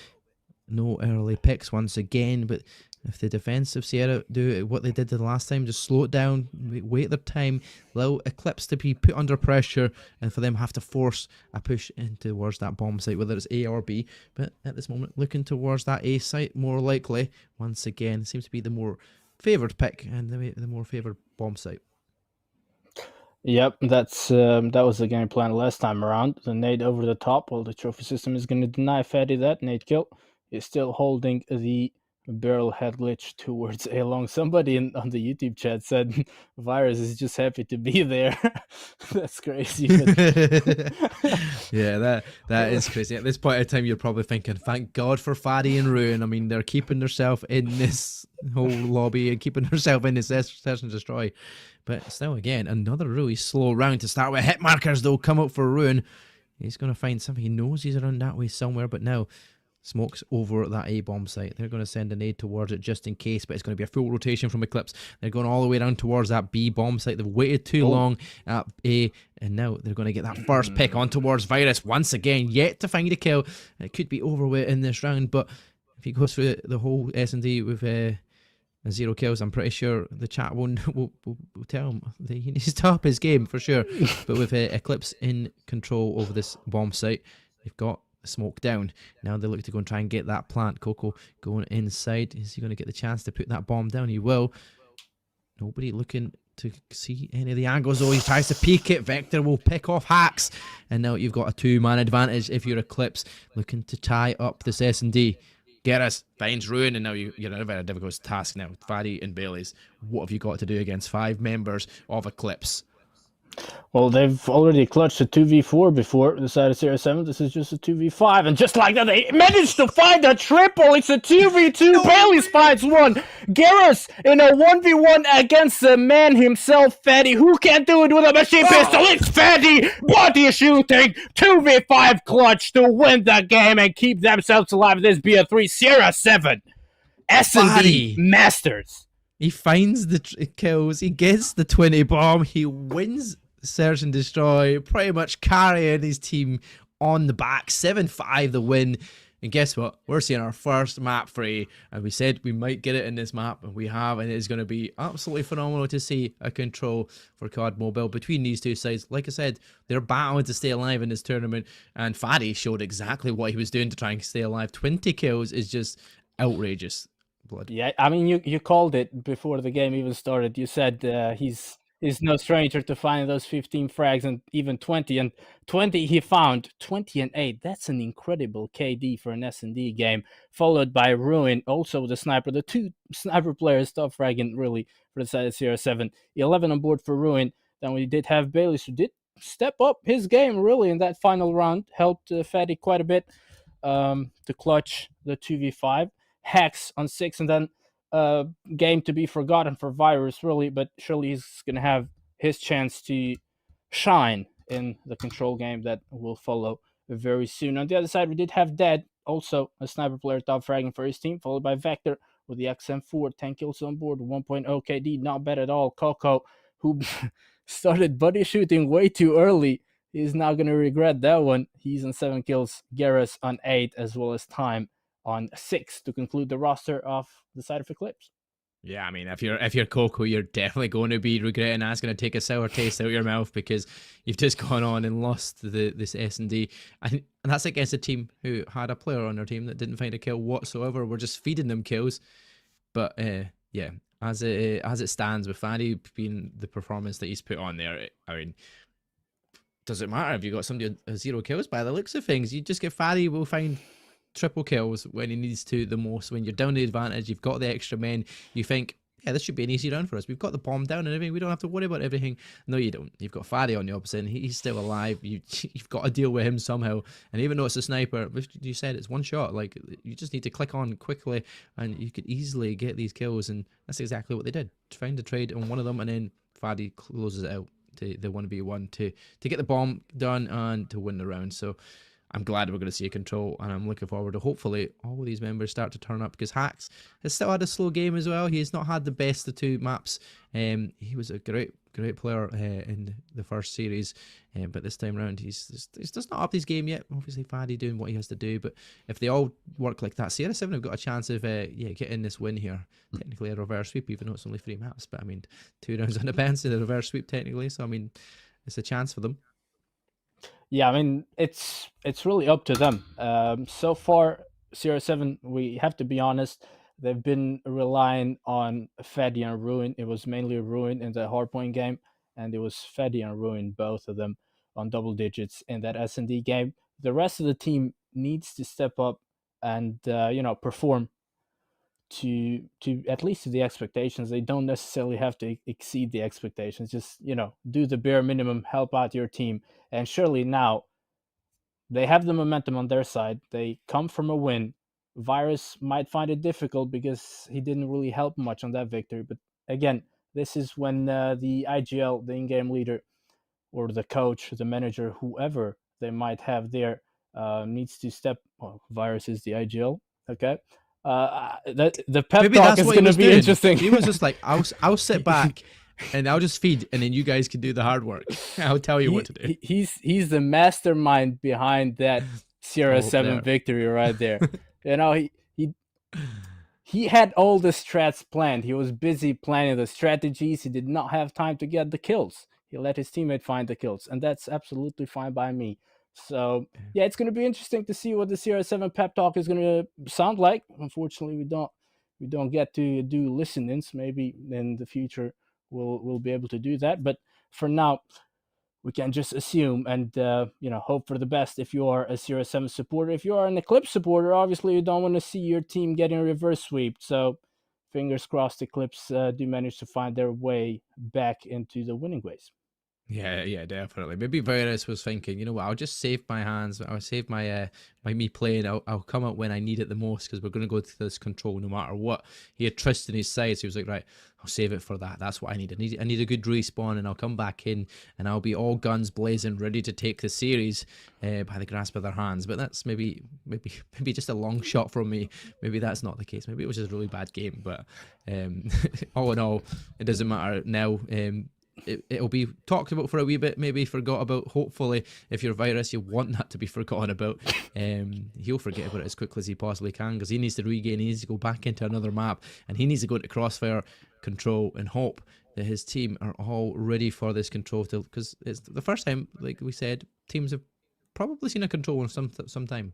No early picks once again, but if the defensive Sierra do what they did the last time, just slow it down, wait their time, allow Eclipse to be put under pressure, and for them have to force a push in towards that bomb site, whether it's A or B. But at this moment, looking towards that A site more likely. Once again, seems to be the more favoured pick and the more favoured bomb site.
Yep, that was the game plan last time around. The nade over the top. Well, the trophy system is going to deny Fatty that nade kill. He's still holding the barrel head glitch towards A long. Somebody on the YouTube chat said Virus is just happy to be there. That's crazy.
Yeah, that is crazy. At this point in time, you're probably thinking, thank God for Fadi and Ruin. I mean, they're keeping themselves in this whole lobby and keeping themselves in this search and destroy. But still, again, another really slow round to start with. Hit markers, though, come up for Ruin. He's going to find something. He knows he's around that way somewhere, but now smokes over that A bomb site. They're going to send an aid towards it just in case, but it's going to be a full rotation from Eclipse. They're going all the way down towards that B bomb site. They've waited too long at A, and now they're going to get that first pick on towards Virus once again. Yet to find a kill. It could be overweight in this round, but if he goes through the whole S&D with 0 kills, I'm pretty sure the chat will tell him that he needs to up his game for sure. But with Eclipse in control over this bomb site, they've got smoke down. Now they look to go and try and get that plant. Coco going inside. Is he going to get the chance to put that bomb down? He will. Nobody looking to see any of the angles, though. He tries to peek it. Vector will pick off Hacks, and now you've got a 2-man advantage if you're Eclipse, looking to tie up this S&D. Gerrits finds Ruin, and now you're in a very difficult task now. Fadi and Bailey's. What have you got to do against 5 members of Eclipse?
Well, they've already clutched a 2v4 before the side of Series 7. This is just a 2v5. And just like that, they managed to find a triple. It's a 2v2. No. Bailey's finds one. Gerrits in a 1v1 against the man himself, Fadi. Who can't do it with a machine pistol? It's Fadi. Body shooting. 2v5 clutch to win the game and keep themselves alive. This be a 3 Sierra 7. S&D Masters.
He finds the kills. He gets the 20 bomb. He wins Search and Destroy, pretty much carrying his team on the back. 7-5 the win. And guess what? We're seeing our first map free, and we said we might get it in this map, and we have, and it is going to be absolutely phenomenal to see a control for COD Mobile between these two sides. Like I said, they're battling to stay alive in this tournament, and Fadi showed exactly what he was doing to try and stay alive. 20 kills is just outrageous. Blood.
Yeah, I mean, you called it before the game even started. You said he's no stranger to finding those 15 frags and even 20. And 20 he found. 20 and 8. That's an incredible KD for an S&D game. Followed by Ruin, also the sniper. The 2 sniper players top fragging really for the side of Sierra 7. 11 on board for Ruin. Then we did have Bailey, who did step up his game really in that final round. Helped Fadi quite a bit to clutch the 2v5. Hex on 6, and then game to be forgotten for Virus, really, but surely he's going to have his chance to shine in the control game that will follow very soon. On the other side, we did have Dead, also a sniper player top fragging for his team, followed by Vector with the XM4, 10 kills on board, 1.0 KD, not bad at all. Coco, who started buddy shooting way too early, he's now going to regret that one. He's on 7 kills, Gerrits on 8, as well as Time on 6 to conclude the roster of the side of Eclipse.
Yeah, I mean, if you're Coco, you're definitely going to be regretting that's going to take a sour taste out of your mouth, because you've just gone on and lost this S&D. And that's against a team who had a player on their team that didn't find a kill whatsoever. We're just feeding them kills. But yeah, as it stands, with Fadi being the performance that he's put on there, I mean, does it matter if you got somebody with 0 kills? By the looks of things, you just get Fadi will find triple kills when he needs to the most. When you're down the advantage, you've got the extra men, you think, yeah, this should be an easy round for us. We've got the bomb down and everything. We don't have to worry about everything. No, you don't. You've got Fadi on the opposite, and he's still alive. You've got to deal with him somehow. And even though it's a sniper, you said it's one shot. Like, you just need to click on quickly, and you could easily get these kills. And that's exactly what they did. Find a trade on one of them, and then Fadi closes it out to the 1v1 to get the bomb done and to win the round. So I'm glad we're going to see a control, and I'm looking forward to hopefully all of these members start to turn up, because Hax has still had a slow game as well. He's not had the best of 2 maps. He was a great player in the first series, but this time around he's just not up his game yet. Obviously Fadi doing what he has to do, but if they all work like that, Sierra 7 have got a chance of getting this win here. Technically a reverse sweep, even though it's only 3 maps, but I mean 2 rounds on the bench in a reverse sweep technically, so I mean it's a chance for them.
Yeah, I mean, it's really up to them. So far, Sierra 7, we have to be honest, they've been relying on Fadi and Ruin. It was mainly Ruin in the Hardpoint game, and it was Fadi and Ruin, both of them, on double digits in that S&D game. The rest of the team needs to step up and, perform to at least to the expectations. They don't necessarily have to exceed the expectations. Just, do the bare minimum, help out your team. And surely now they have the momentum on their side. They come from a win. Virus might find it difficult because he didn't really help much on that victory. But again, this is when the IGL, the in-game leader, or the coach, the manager, whoever they might have there, needs to step. Well, Virus is the IGL. Okay. The pep talk is going to be interesting.
He was just like, I'll sit back and I'll just feed, and then you guys can do the hard work. I'll tell you what to do.
He's the mastermind behind that Sierra 7 victory right there. He had all the strats planned. He was busy planning the strategies. He did not have time to get the kills. He let his teammate find the kills, and that's absolutely fine by me. So yeah, it's going to be interesting to see what the Sierra 7 pep talk is going to sound like. Unfortunately, we don't get to do listen-ins. Maybe in the future we'll be able to do that. But for now, we can just assume and hope for the best if you are a Sierra 7 supporter. If you are an Eclipse supporter, obviously you don't want to see your team getting reverse swept. So fingers crossed Eclipse do manage to find their way back into the winning ways.
Yeah, definitely. Maybe Virus was thinking, you know what, I'll just save my hands. I'll save my me playing. I'll come out when I need it the most, because we're going to go to this control no matter what. He had trust in his side, so he was like, right, I'll save it for that. That's what I need. I need a good respawn, and I'll come back in, and I'll be all guns blazing, ready to take the series by the grasp of their hands. But that's maybe just a long shot from me. Maybe that's not the case. Maybe it was just a really bad game. But all in all, it doesn't matter now. It'll be talked about for a wee bit, maybe forgot about. Hopefully, if you're Virus, you want that to be forgotten about. He'll forget about it as quickly as he possibly can, because he needs to regain, he needs to go back into another map, and he needs to go into Crossfire, control, and hope that his team are all ready for this control, because it's the first time, like we said, teams have probably seen a control in some time.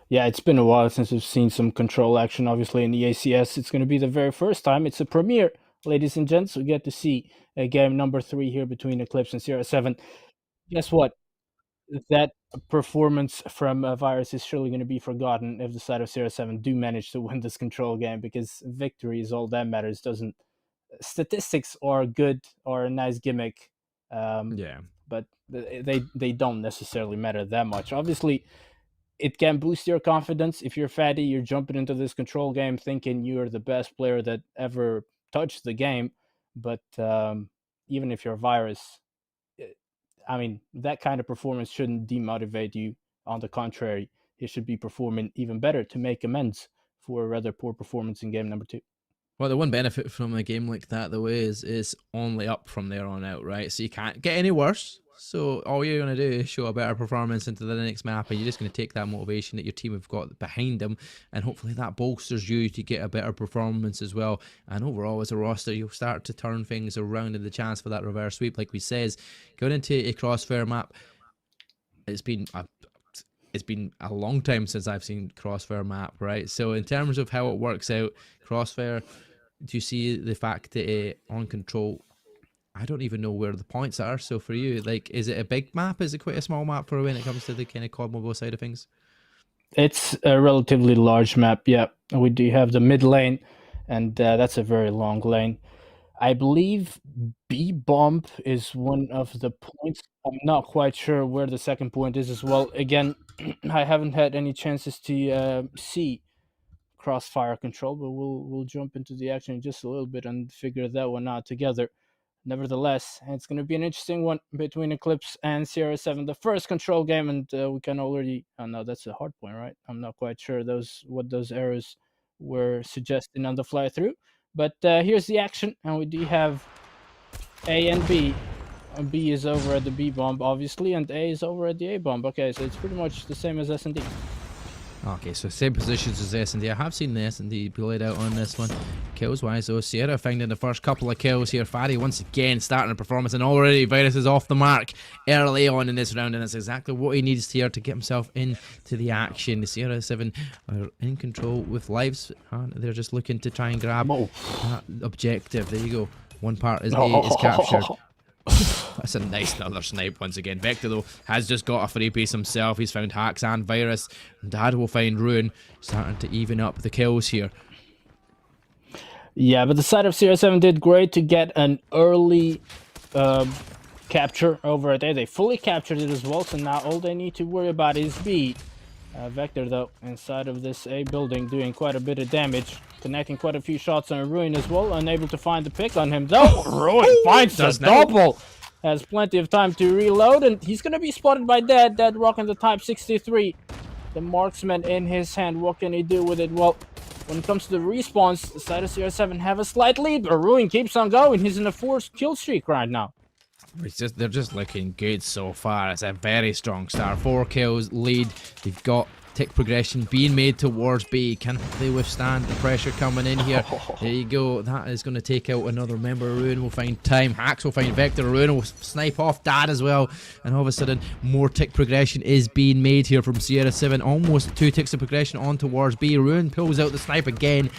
Yeah, it's been a while since we've seen some control action. Obviously, in the EACS, it's going to be the very first time. It's a premiere, ladies and gents. We get to see game number 3 here between Eclipse and Sierra 7. Guess what? That performance from Virus is surely going to be forgotten if the side of Sierra 7 do manage to win this control game, because victory is all that matters. Statistics are good or a nice gimmick, but they don't necessarily matter that much. Obviously, it can boost your confidence. If you're Fatty, you're jumping into this control game thinking you're the best player that ever touched the game. But even if you're Virus, I mean, that kind of performance shouldn't demotivate you. On the contrary, you should be performing even better to make amends for a rather poor performance in game number 2.
Well, the one benefit from a game like that, though, is only up from there on out, right? So you can't get any worse. So all you're going to do is show a better performance into the next map, and you're just going to take that motivation that your team have got behind them, and hopefully that bolsters you to get a better performance as well. And overall, as a roster, you'll start to turn things around, and the chance for that reverse sweep, like we says, going into a Crossfire map, it's been a long time since I've seen Crossfire map, right? So in terms of how it works out, Crossfire, do you see the fact that on control, I don't even know where the points are. So for you, like, is it a big map? Is it quite a small map for when it comes to the kind of COD Mobile side of things?
It's a relatively large map, yeah. We do have the mid lane, and that's a very long lane. I believe B-bomb is one of the points. I'm not quite sure where the second point is as well. Again, I haven't had any chances to see Crossfire control, but we'll jump into the action in just a little bit and figure that one out together. Nevertheless, it's going to be an interesting one between Eclipse and Sierra 7. The first control game, and we can already... Oh, no, that's a hard point, right? I'm not quite sure what those arrows were suggesting on the fly through. But here's the action, and we do have A and B. B is over at the B-bomb, obviously, and A is over at the A-bomb. Okay, so it's pretty much the same as S&D.
Okay, so same positions as S&D. I have seen the S&D be laid out on this one. Kills-wise, though, Sierra finding the first couple of kills here. Fatty once again starting a performance, and already Virus is off the mark early on in this round, and that's exactly what he needs here to get himself into the action. The Sierra 7 are in control with lives, and they're just looking to try and grab that objective. There you go. One part is A is captured. That's a nice another snipe once again. Vector, though, has just got a free piece himself. He's found Hacks and Virus. And Dad will find Ruin, starting to even up the kills here.
Yeah, but the side of Sierra 7 did great to get an early capture over at A. They fully captured it as well, so now all they need to worry about is B. Vector, though, inside of this A building, doing quite a bit of damage. Connecting quite a few shots on Ruin as well. Unable to find the pick on him, though. Ruin finds a double. Has plenty of time to reload, and he's going to be spotted by Dead. Dead rocking the Type 63. The marksman in his hand. What can he do with it? Well, when it comes to the respawns, the side of CR7 have a slight lead, but Ruin keeps on going. He's in a 4-kill streak right now.
They're just looking good so far. It's a very strong start. 4 kills, lead. They've got tick progression being made towards B. Can they withstand the pressure coming in here? There you go. That is going to take out another member. Ruin will find time. Hacks will find Vector. Ruin will snipe off Dad as well. And all of a sudden, more tick progression is being made here from Sierra 7. Almost 2 ticks of progression on towards B. Ruin pulls out the snipe again.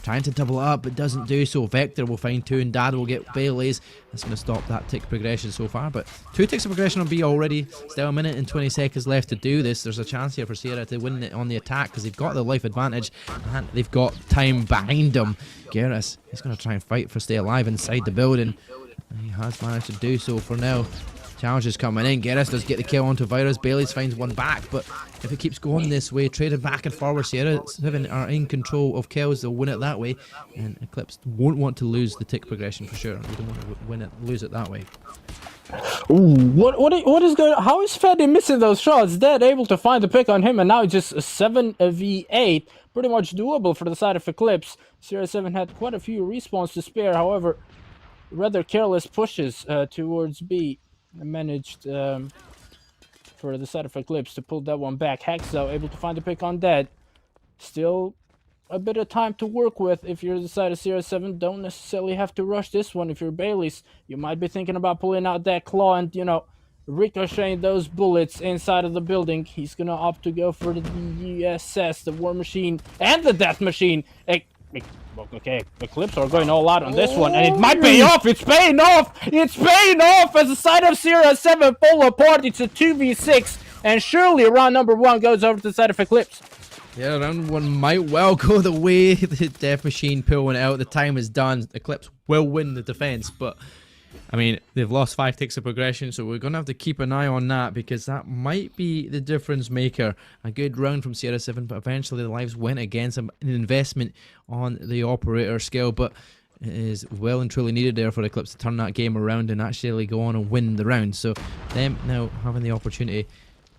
Trying to double it up, but doesn't do so. Vector will find 2 and Dad will get Bailey's. That's going to stop that tick progression so far, but 2 ticks of progression on B already. Still a minute and 20 seconds left to do this. There's a chance here for Sierra to win it on the attack because they've got the life advantage and they've got time behind them. Garrus, he's going to try and fight for stay alive inside the building. And he has managed to do so for now. Challenge is coming in. Garrus does get the kill onto Virus. Bailey's finds one back, but if it keeps going this way, trading back and forward, Sierra 7 are in control of kills. They'll win it that way, and Eclipse won't want to lose the tick progression for sure. They don't want to lose it that way.
Ooh, what is going? How is Fede missing those shots? Dead able to find the pick on him, and now just a 7v8, pretty much doable for the side of Eclipse. Sierra 7 had quite a few respawns to spare, however, rather careless pushes towards B. Managed for the side of Eclipse to pull that one back. Hex though able to find the pick on Dead. Still a bit of time to work with if you're the side of Sierra 7. Don't necessarily have to rush this one. If you're Bailey's, you might be thinking about pulling out that claw and, you know, ricocheting those bullets inside of the building. He's gonna opt to go for the EACS, the War Machine, and the Death Machine. Okay, Eclipse are going all out on this one, and it might pay off. It's paying off. It's paying off as the side of Sierra 7 fall apart. It's a 2v6, and surely round number 1 goes over to the side of Eclipse.
Yeah, round 1 might well go the way the Death Machine pulling it out. The time is done. Eclipse will win the defense, but I mean, they've lost 5 ticks of progression, so we're going to have to keep an eye on that because that might be the difference maker. A good round from Sierra 7, but eventually the lives went against an investment on the operator skill, but it is well and truly needed there for Eclipse to turn that game around and actually go on and win the round. So them now having the opportunity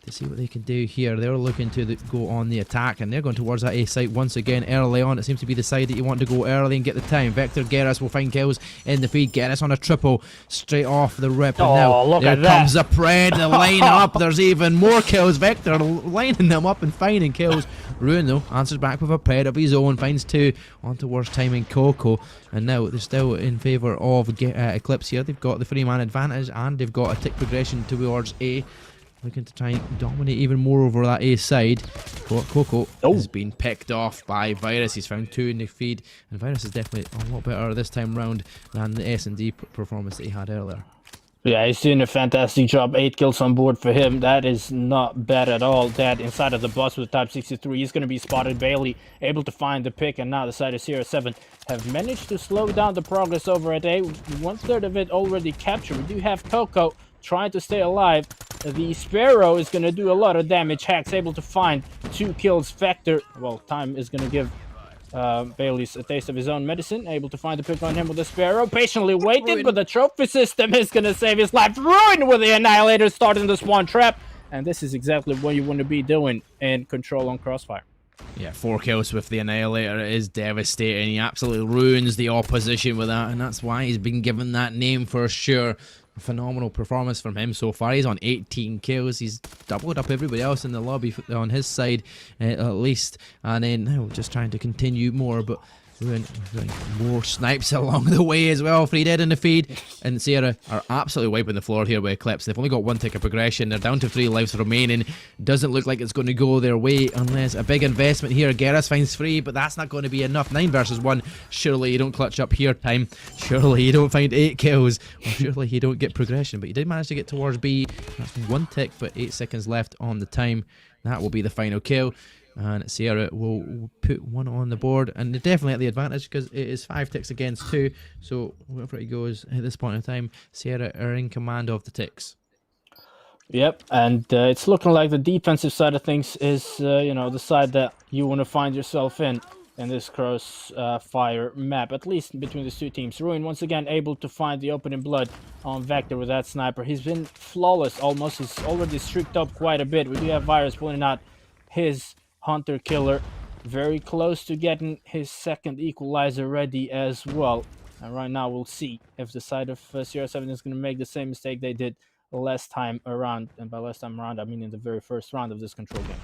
to see what they can do here. They're looking to go on the attack, and they're going towards that A site once again early on. It seems to be the side that you want to go early and get the time. Vector Garrus will find kills in the feed. Garrus on a triple straight off the rip, and now there comes a Pred. The line up. There's even more kills. Vector lining them up and finding kills. Ruin though answers back with a Pred of his own, finds 2 on towards timing Coco, and now they're still in favour of Eclipse here. They've got the 3-man advantage and they've got a tick progression towards A. Looking to try and dominate even more over that A side. But Coco has been picked off by Virus. He's found 2 in the feed, and Virus is definitely a lot better this time round than the S&D performance that he had earlier.
Yeah, he's doing a fantastic job. 8 kills on board for him. That is not bad at all. That inside of the bus with Type 63, he's going to be spotted. Bailey able to find the pick, and now the side of Sierra 7 have managed to slow down the progress over at A. 1/3 of it already captured. We do have Coco trying to stay alive. The Sparrow is going to do a lot of damage. Hack's able to find 2 kills. Vector, well, time is going to give Bailey's a taste of his own medicine. Able to find the pick on him with the Sparrow. Patiently waiting, but the trophy system is going to save his life. Ruin with the Annihilator starting the spawn trap. And this is exactly what you want to be doing in Control on Crossfire.
Yeah, 4 kills with the Annihilator is devastating. He absolutely ruins the opposition with that, and that's why he's been given that name for sure. A phenomenal performance from him so far. He's on 18 kills. He's doubled up everybody else in the lobby on his side at least. And then now just trying to continue more, but doing more snipes along the way as well. 3 dead in the feed, and Sierra are absolutely wiping the floor here with Eclipse. They've only got 1 tick of progression. They're down to 3 lives remaining. Doesn't look like it's going to go their way unless a big investment here. Garrus finds 3, but that's not going to be enough. 9 versus 1. Surely you don't clutch up here time. Surely you don't find 8 kills. Or surely you don't get progression, but you did manage to get towards B. That's 1 tick, but 8 seconds left on the time. That will be the final kill. And Sierra will put 1 on the board, and they're definitely at the advantage because it is 5 ticks against 2. So wherever it goes at this point in time, Sierra are in command of the ticks.
Yep, and it's looking like the defensive side of things is, you know, the side that you want to find yourself in this Crossfire map, at least between these 2 teams. Ruin once again able to find the opening blood on Vector with that sniper. He's been flawless almost. He's already streaked up quite a bit. We do have Virus pulling out his Hunter Killer, very close to getting his 2nd equalizer ready as well. And right now we'll see if the side of Sierra 7 is going to make the same mistake they did last time around. And by last time around, I mean in the very first round of this control game.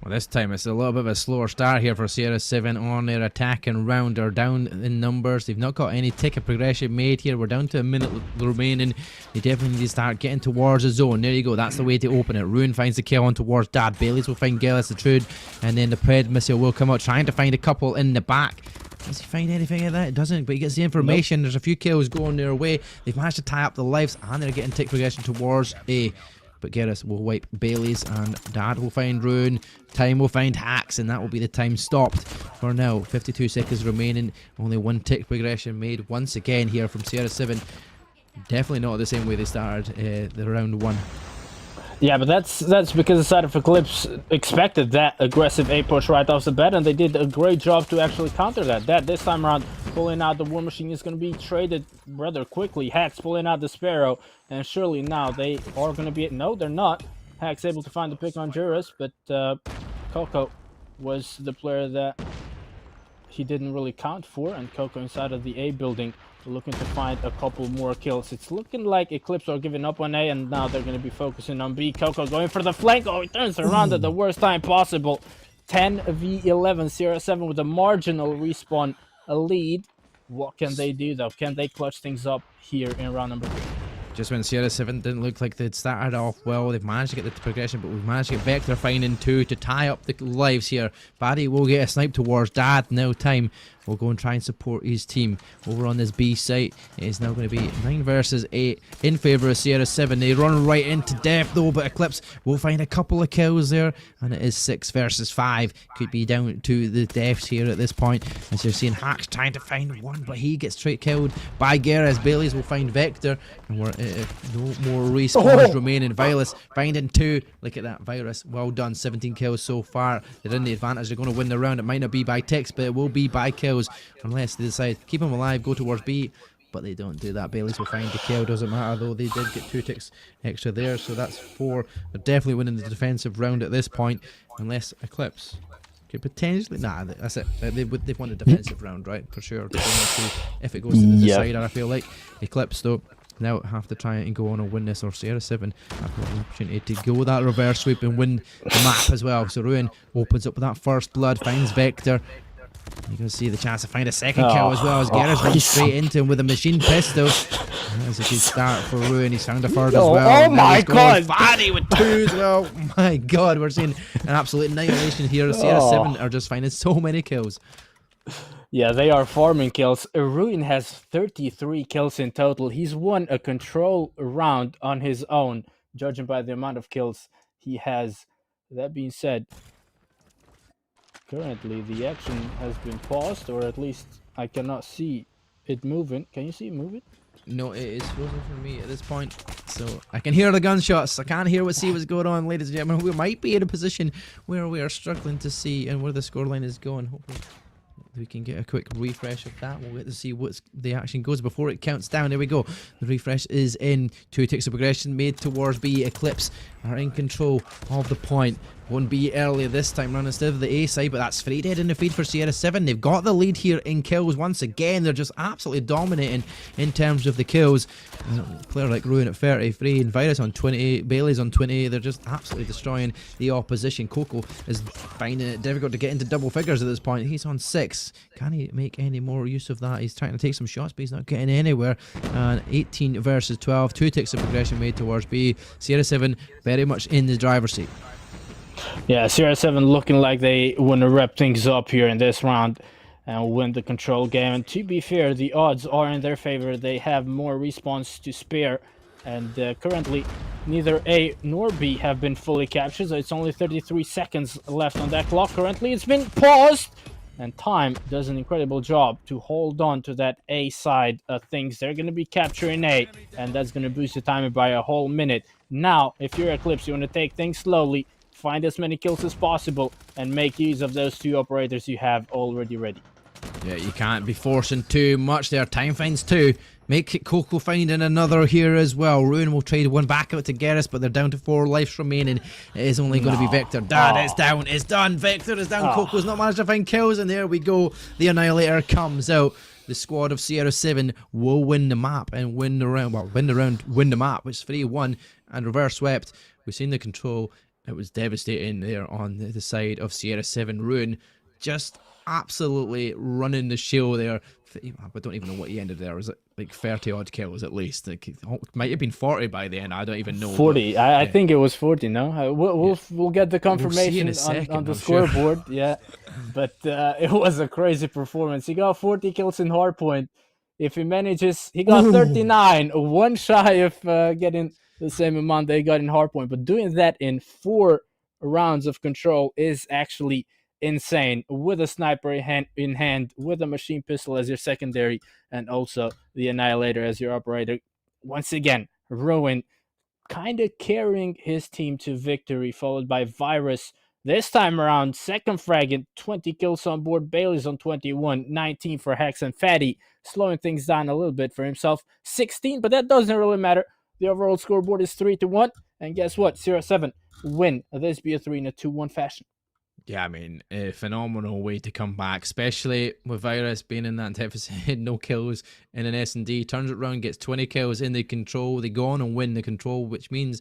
Well, this time it's a little bit of a slower start here for Sierra 7 on their attacking round. They're down in numbers. They've not got any tick of progression made here. We're down to a minute remaining. They definitely need to start getting towards the zone. There you go. That's the way to open it. Ruin finds the kill on towards Dad. Bailey's will find Gillis the Trude. And then the Pred missile will come out, trying to find a couple in the back. Does he find anything of that? It doesn't, but he gets the information. Nope. There's a few kills going their way. They've managed to tie up the lives, and they're getting tick progression towards A. But Garrus will wipe Bailey's, and Dad will find Ruin. Time will find Hacks, and that will be the time stopped for now. 52 seconds remaining. Only one tick progression made once again here from Sierra 7. Definitely not the same way they started the round 1.
Yeah, but that's because the side of Eclipse expected that aggressive A push right off the bat, and they did a great job to actually counter that. This time around, pulling out the War Machine is going to be traded rather quickly. Hacks pulling out the Sparrow, and surely now they are going to be... No, they're not. Hacks able to find the pick on Juris, but Coco was the player that he didn't really count for, and Coco inside of the A building looking to find a couple more kills. It's looking like Eclipse are giving up on A, and now they're going to be focusing on B. Coco going for the flank. Oh, he turns around at the worst time possible. 10v11, Sierra 7 with a marginal respawn, a lead. What can they do though? Can they clutch things up here in round number 3?
Just when Sierra 7 didn't look like they'd started off well, they've managed to get the progression, but we've managed to get Vector finding 2 to tie up the lives here. Barry will get a snipe towards Dad. Now time will go and try and support his team over on this B site. It is now going to be 9 versus 8 in favour of Sierra 7. They run right into death though, but Eclipse will find a couple of kills there, and it is 6 versus 5. Could be down to the deaths here at this point, as you're seeing Hacks trying to find one, but he gets straight killed by Garrus. Bailey's will find Vector, and we're no more respawns remaining. Virus finding 2. Look at that, Virus. Well done, 17 kills so far. They're in the advantage. They're going to win the round. It might not be by ticks, but it will be by kills, unless they decide keep him alive, go towards B, but they don't do that. Bailey's will find the kill. Doesn't matter though, they did get 2 ticks extra there, so that's 4. They're definitely winning the defensive round at this point, unless Eclipse could potentially... Nah, that's it. They've won the defensive round, right? For sure. If it goes to the decider, I feel like. Eclipse though now have to try and go on and win this, or Sierra 7 have got the opportunity to go that reverse sweep and win the map as well. So Ruin opens up with that first blood, finds Vector. You can see the chance to find a second kill as well, as Garrus runs straight into him with a machine pistol. That's a good start for Ruin. He's found a third as well.
Oh my god!
Faddy with 2 as well. My god, we're seeing an absolute annihilation here. Sierra 7 are just finding so many kills.
Yeah, they are farming kills. Ruin has 33 kills in total. He's won a control round on his own, judging by the amount of kills he has. That being said, currently the action has been paused, or at least I cannot see it moving. Can you see it moving?
No, it is frozen for me at this point. So I can hear the gunshots. I can't hear see what's going on, ladies and gentlemen. We might be in a position where we are struggling to see and where the scoreline is going. Hopefully we can get a quick refresh of that. We'll get to see what the action goes before it counts down. There we go. The refresh is in. 2 ticks of progression made towards B. Eclipse are in control of the point. 1B earlier this time round instead of the A side, but that's 3 dead in the feed for Sierra 7. They've got the lead here in kills once again. They're just absolutely dominating in terms of the kills. A player like Ruin at 33 and Virus on 28, Bailey's on 28. They're just absolutely destroying the opposition. Coco is finding it difficult to get into double figures at this point. He's on 6. Can he make any more use of that? He's trying to take some shots, but he's not getting anywhere. And 18 versus 12. 2 ticks of progression made towards B. Sierra 7 very much in the driver's seat.
Yeah, Sierra 7 looking like they want to wrap things up here in this round and win the control game. And to be fair, the odds are in their favor. They have more respawns to spare. And currently, neither A nor B have been fully captured. So it's only 33 seconds left on that clock. Currently, it's been paused. And Time does an incredible job to hold on to that A side of things. They're going to be capturing A, and that's going to boost the timer by a whole minute. Now, if you're Eclipse, you want to take things slowly, find as many kills as possible, and make use of those 2 operators you have already ready.
Yeah, you can't be forcing too much there. Time finds 2. Make it Coco finding another here as well. Ruin will trade 1 back out to Garrus, but they're down to 4 lives remaining. It is only going to be Vector. Dad, it's down. It's done. Vector is down. Coco's not managed to find kills, and there we go. The Annihilator comes out. The squad of Sierra 7 will win the map and win the round. Well, win the round, win the map. It's 3-1 and reverse swept. We've seen the control. It was devastating there on the side of Sierra 7. Ruin just absolutely running the show there. I don't even know what he ended there. Was it like 30 odd kills at least? Like, it might have been 40 by the end. I don't even know.
40. I
Yeah,
think it was 40. No, we'll get the
we'll see in a
confirmation on
second,
the
I'm sure.
scoreboard. Yeah, but it was a crazy performance. He got 40 kills in Hardpoint. If he manages, he got 39, one shy of getting the same amount they got in Hardpoint. But doing that in 4 rounds of control is actually insane. With a sniper in hand, with a machine pistol as your secondary, and also the Annihilator as your operator. Once again, Rowan kind of carrying his team to victory, followed by Virus. This time around, second fragment, 20 kills on board. Bailey's on 21, 19 for Hex, and Fatty slowing things down a little bit for himself, 16, but that doesn't really matter. The overall scoreboard is 3-1, and guess what? 0-7 win this BO3 in a 2-1 fashion.
Yeah, I mean, a phenomenal way to come back, especially with Virus being in that deficit, no kills in an S&D, turns it around, gets 20 kills in the control. They go on and win the control, which means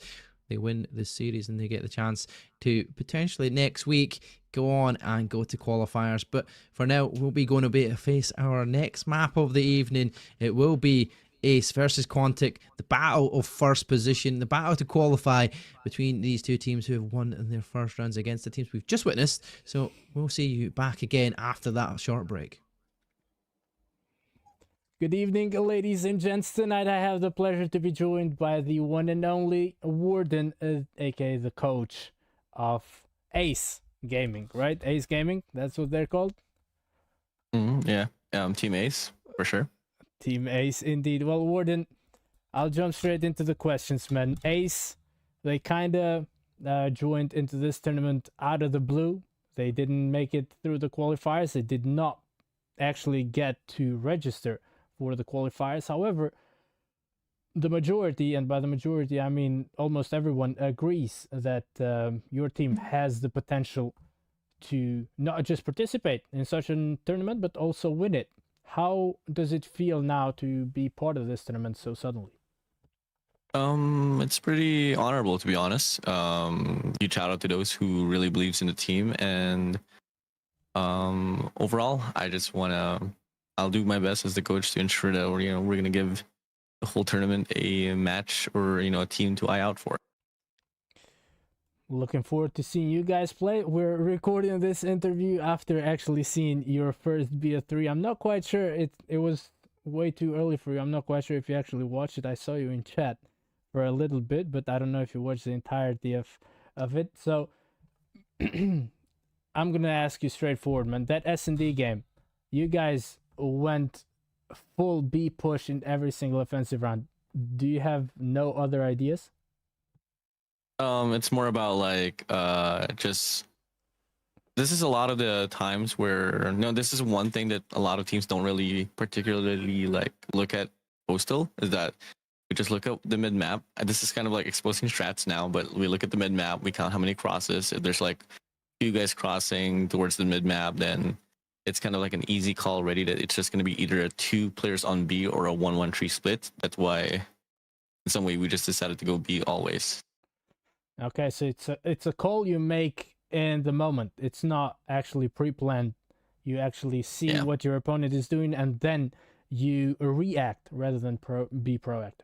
they win this series and they get the chance to potentially next week go on and go to qualifiers. But for now, we'll be going to be to face our next map of the evening. It will be EACS versus Quantic, the battle of first position, the battle to qualify between these two teams who have won in their first rounds against the teams we've just witnessed. So we'll see you back again after that short break.
Good evening, ladies and gents. Tonight I have the pleasure to be joined by the one and only Warden, aka the coach of EACS Gaming, right? EACS Gaming, that's what they're called?
Yeah, Team EACS, for sure.
Team EACS, indeed. Well, Warden, I'll jump straight into the questions, man. EACS, they kind of joined into this tournament out of the blue. They didn't make it through the qualifiers. They did not actually get to register for the qualifiers. However, the majority, and by the majority I mean almost everyone, agrees that your team has the potential to not just participate in such a tournament but also win it. How does it feel now to be part of this tournament so suddenly?
It's pretty honorable, to be honest. Huge shout out to those who really believes in the team, and overall I just I'll do my best as the coach to ensure that we're gonna give the whole tournament a match or a team to eye out for.
Looking forward to seeing you guys play. We're recording this interview after actually seeing your first BO3. I'm not quite sure, it was way too early for you. I'm not quite sure if you actually watched it. I saw you in chat for a little bit, but I don't know if you watched the entirety of it. So I'm gonna ask you straightforward, man. That S&D game, you guys went full B push in every single offensive round. Do you have no other ideas?
It's more about just this is a lot of the times where this is one thing that a lot of teams don't really particularly look at postal, is that we just look at the mid map. This is kind of like exposing strats now, but we look at the mid map, we count how many crosses. If there's like few guys crossing towards the mid map, then it's kind of like an easy call already that it's just going to be either a 2 players on B or a 1-1-3 split. That's why in some way we just decided to go B always.
Okay, so it's a call you make in the moment. It's not actually pre-planned. You actually see what your opponent is doing, and then you react rather than be proactive.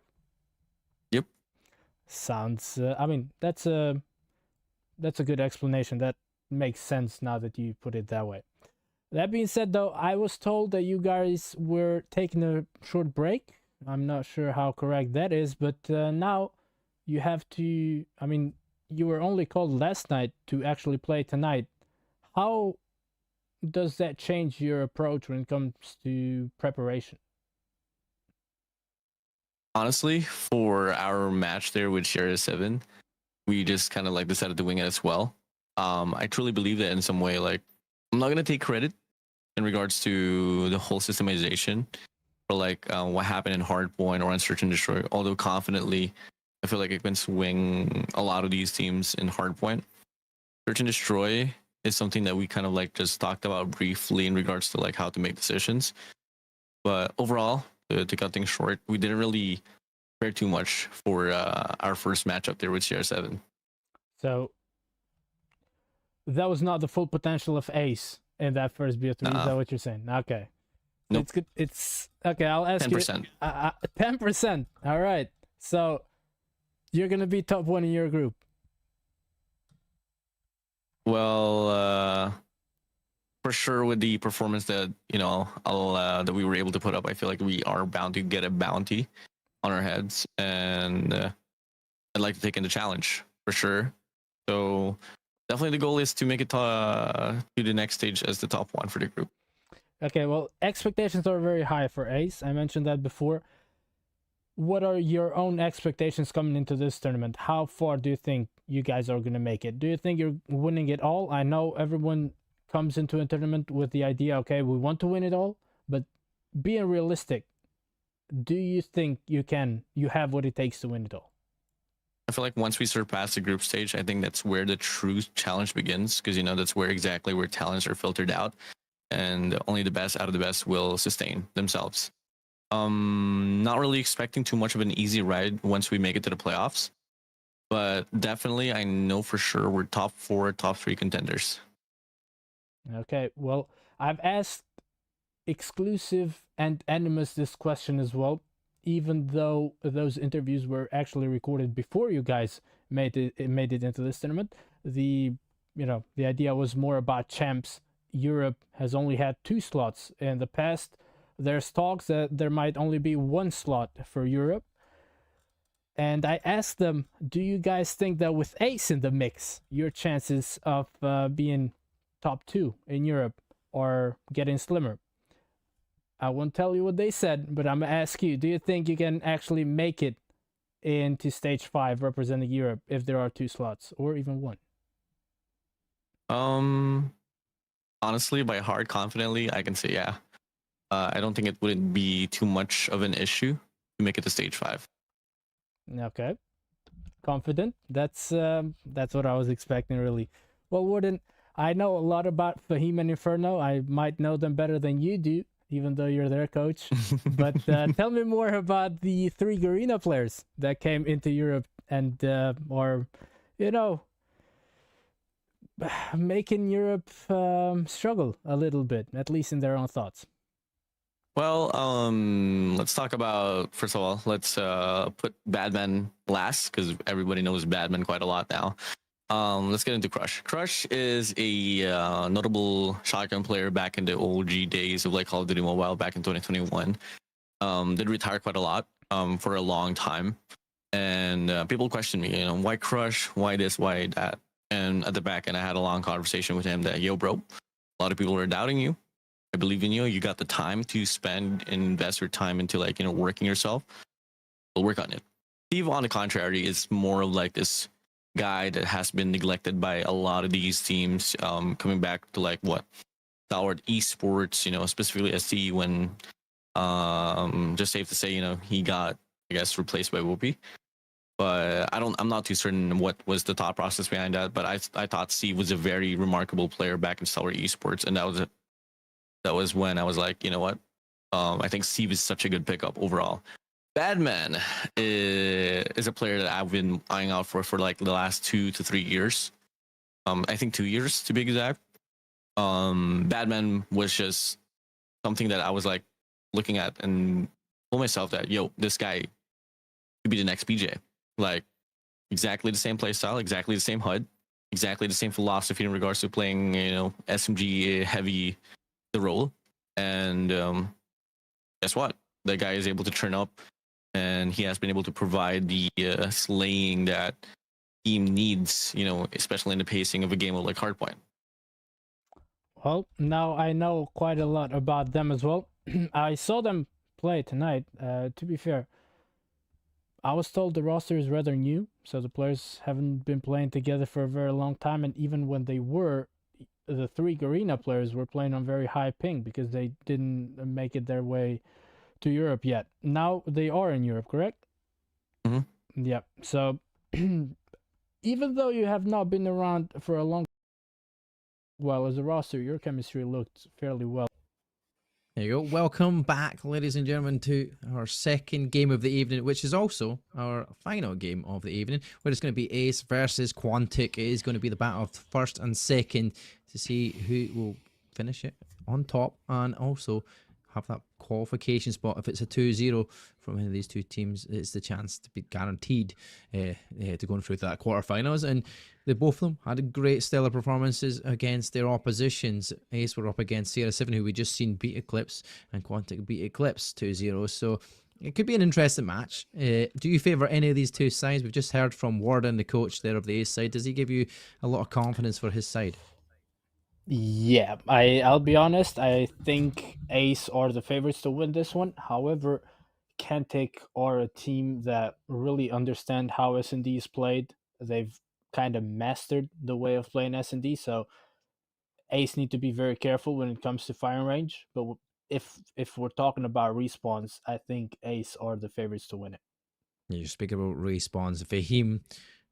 Yep.
Sounds. I mean, that's a good explanation. That makes sense now that you put it that way. That being said, though, I was told that you guys were taking a short break. I'm not sure how correct that is, but now you have to. I mean, you were only called last night to actually play tonight. How does that change your approach when it comes to preparation?
Honestly, for our match there with CR7, we just kind of decided to wing it as well. I truly believe that in some way, I'm not gonna take credit in regards to the whole systemization or what happened in Hardpoint or on Search and Destroy, although confidently I feel like it can swing a lot of these teams in Hardpoint. Search and Destroy is something that we kind of just talked about briefly in regards to how to make decisions. But overall, to cut things short, we didn't really care too much for our first matchup there with CR7.
So that was not the full potential of EACS in that first BO3. Is
Nah.
that what you're saying? Okay.
Nope.
It's good. It's okay. I'll ask
10%.
you. 10%. All right. So you're gonna be top 1 in your group.
Well, for sure, with the performance that that we were able to put up, I feel like we are bound to get a bounty on our heads, and I'd like to take in the challenge for sure. So definitely, the goal is to make it to the next stage as the top 1 for the group.
Okay. Well, expectations are very high for Ace. I mentioned that before. What are your own expectations coming into this tournament? How far do you think you guys are going to make it? Do you think you're winning it all? I know everyone comes into a tournament with the idea, okay, we want to win it all, but being realistic, do you think you have what it takes to win it all?
I feel like once we surpass the group stage, I think that's where the true challenge begins, because that's where talents are filtered out, and only the best out of the best will sustain themselves. Not really expecting too much of an easy ride once we make it to the playoffs, but definitely I know for sure we're top 4, top 3 contenders.
Okay, well, I've asked Exclusive and Animus this question as well, even though those interviews were actually recorded before you guys made it into this tournament. The idea was more about champs. Europe has only had 2 slots in the past. There's talks that there might only be 1 slot for Europe. And I asked them, do you guys think that with Ace in the mix, your chances of being top 2 in Europe are getting slimmer? I won't tell you what they said, but I'm going to ask you, do you think you can actually make it into stage 5 representing Europe if there are 2 slots or even 1?
Honestly, by heart, confidently, I can say yeah. I don't think it wouldn't be too much of an issue to make it to stage 5.
Okay, confident. That's what I was expecting, really. Well, Warden, I know a lot about Fahim and Inferno. I might know them better than you do, even though you're their coach. But tell me more about the 3 Garena players that came into Europe and are, making Europe struggle a little bit, at least in their own thoughts.
Well, let's talk about, first of all, let's put Badman last, because everybody knows Badman quite a lot now. Let's get into Crush. Crush is a notable shotgun player back in the OG days of Call of Duty Mobile back in 2021. Did retire quite a lot for a long time. And people question me, why Crush? Why this? Why that? And at the back end, I had a long conversation with him that, yo, bro, a lot of people are doubting you. I believe in you. You got the time to spend and invest your time into working yourself. We'll work on it. Steve, on the contrary, is more of this guy that has been neglected by a lot of these teams, coming back to Howard Esports, specifically SC, when just safe to say, he got, I guess, replaced by Whoopi. But I'm not too certain what was the thought process behind that. But I thought Steve was a very remarkable player back in Stellar Esports, and that was when I was like, you know what? I think Steve is such a good pickup overall. Badman is a player that I've been eyeing out for the last 2 to 3 years. I think 2 years to be exact. Badman was just something that I was looking at and told myself that, yo, this guy could be the next BJ. Exactly the same play style, exactly the same HUD, exactly the same philosophy in regards to playing, SMG heavy the role. And guess what? That guy is able to turn up, and he has been able to provide the slaying that team needs, especially in the pacing of a game of Hardpoint.
Well, now I know quite a lot about them as well. I saw them play tonight. To be fair, I was told the roster is rather new, so the players haven't been playing together for a very long time, and even when they were, the 3 Garena players were playing on very high ping because they didn't make it their way to Europe yet. Now they are in Europe, correct?
Mm-hmm.
Yeah. So even though you have not been around for a long while as a roster, your chemistry looked fairly well.
There you go. Welcome back, ladies and gentlemen, to our second game of the evening, which is also our final game of the evening, where it's going to be Ace versus Quantic. It is going to be the battle of first and second to see who will finish it on top and also have that qualification spot. If it's a 2-0 from any of these two teams, it's the chance to be guaranteed to going through to that quarterfinals. And both of them had great stellar performances against their oppositions. Ace were up against Sierra 7, who we just seen beat Eclipse, and Quantic beat Eclipse 2-0. So it could be an interesting match. Do you favour any of these two sides? We've just heard from Warden, the coach there of the Ace side. Does he give you a lot of confidence for his side?
Yeah, I'll be honest. I think Ace are the favorites to win this one. However, Qantic are a team that really understand how S&D is played. They've kind of mastered the way of playing S&D, so Ace need to be very careful when it comes to firing range. But if we're talking about respawns, I think Ace are the favorites to win it.
You speak about respawns. Fahim,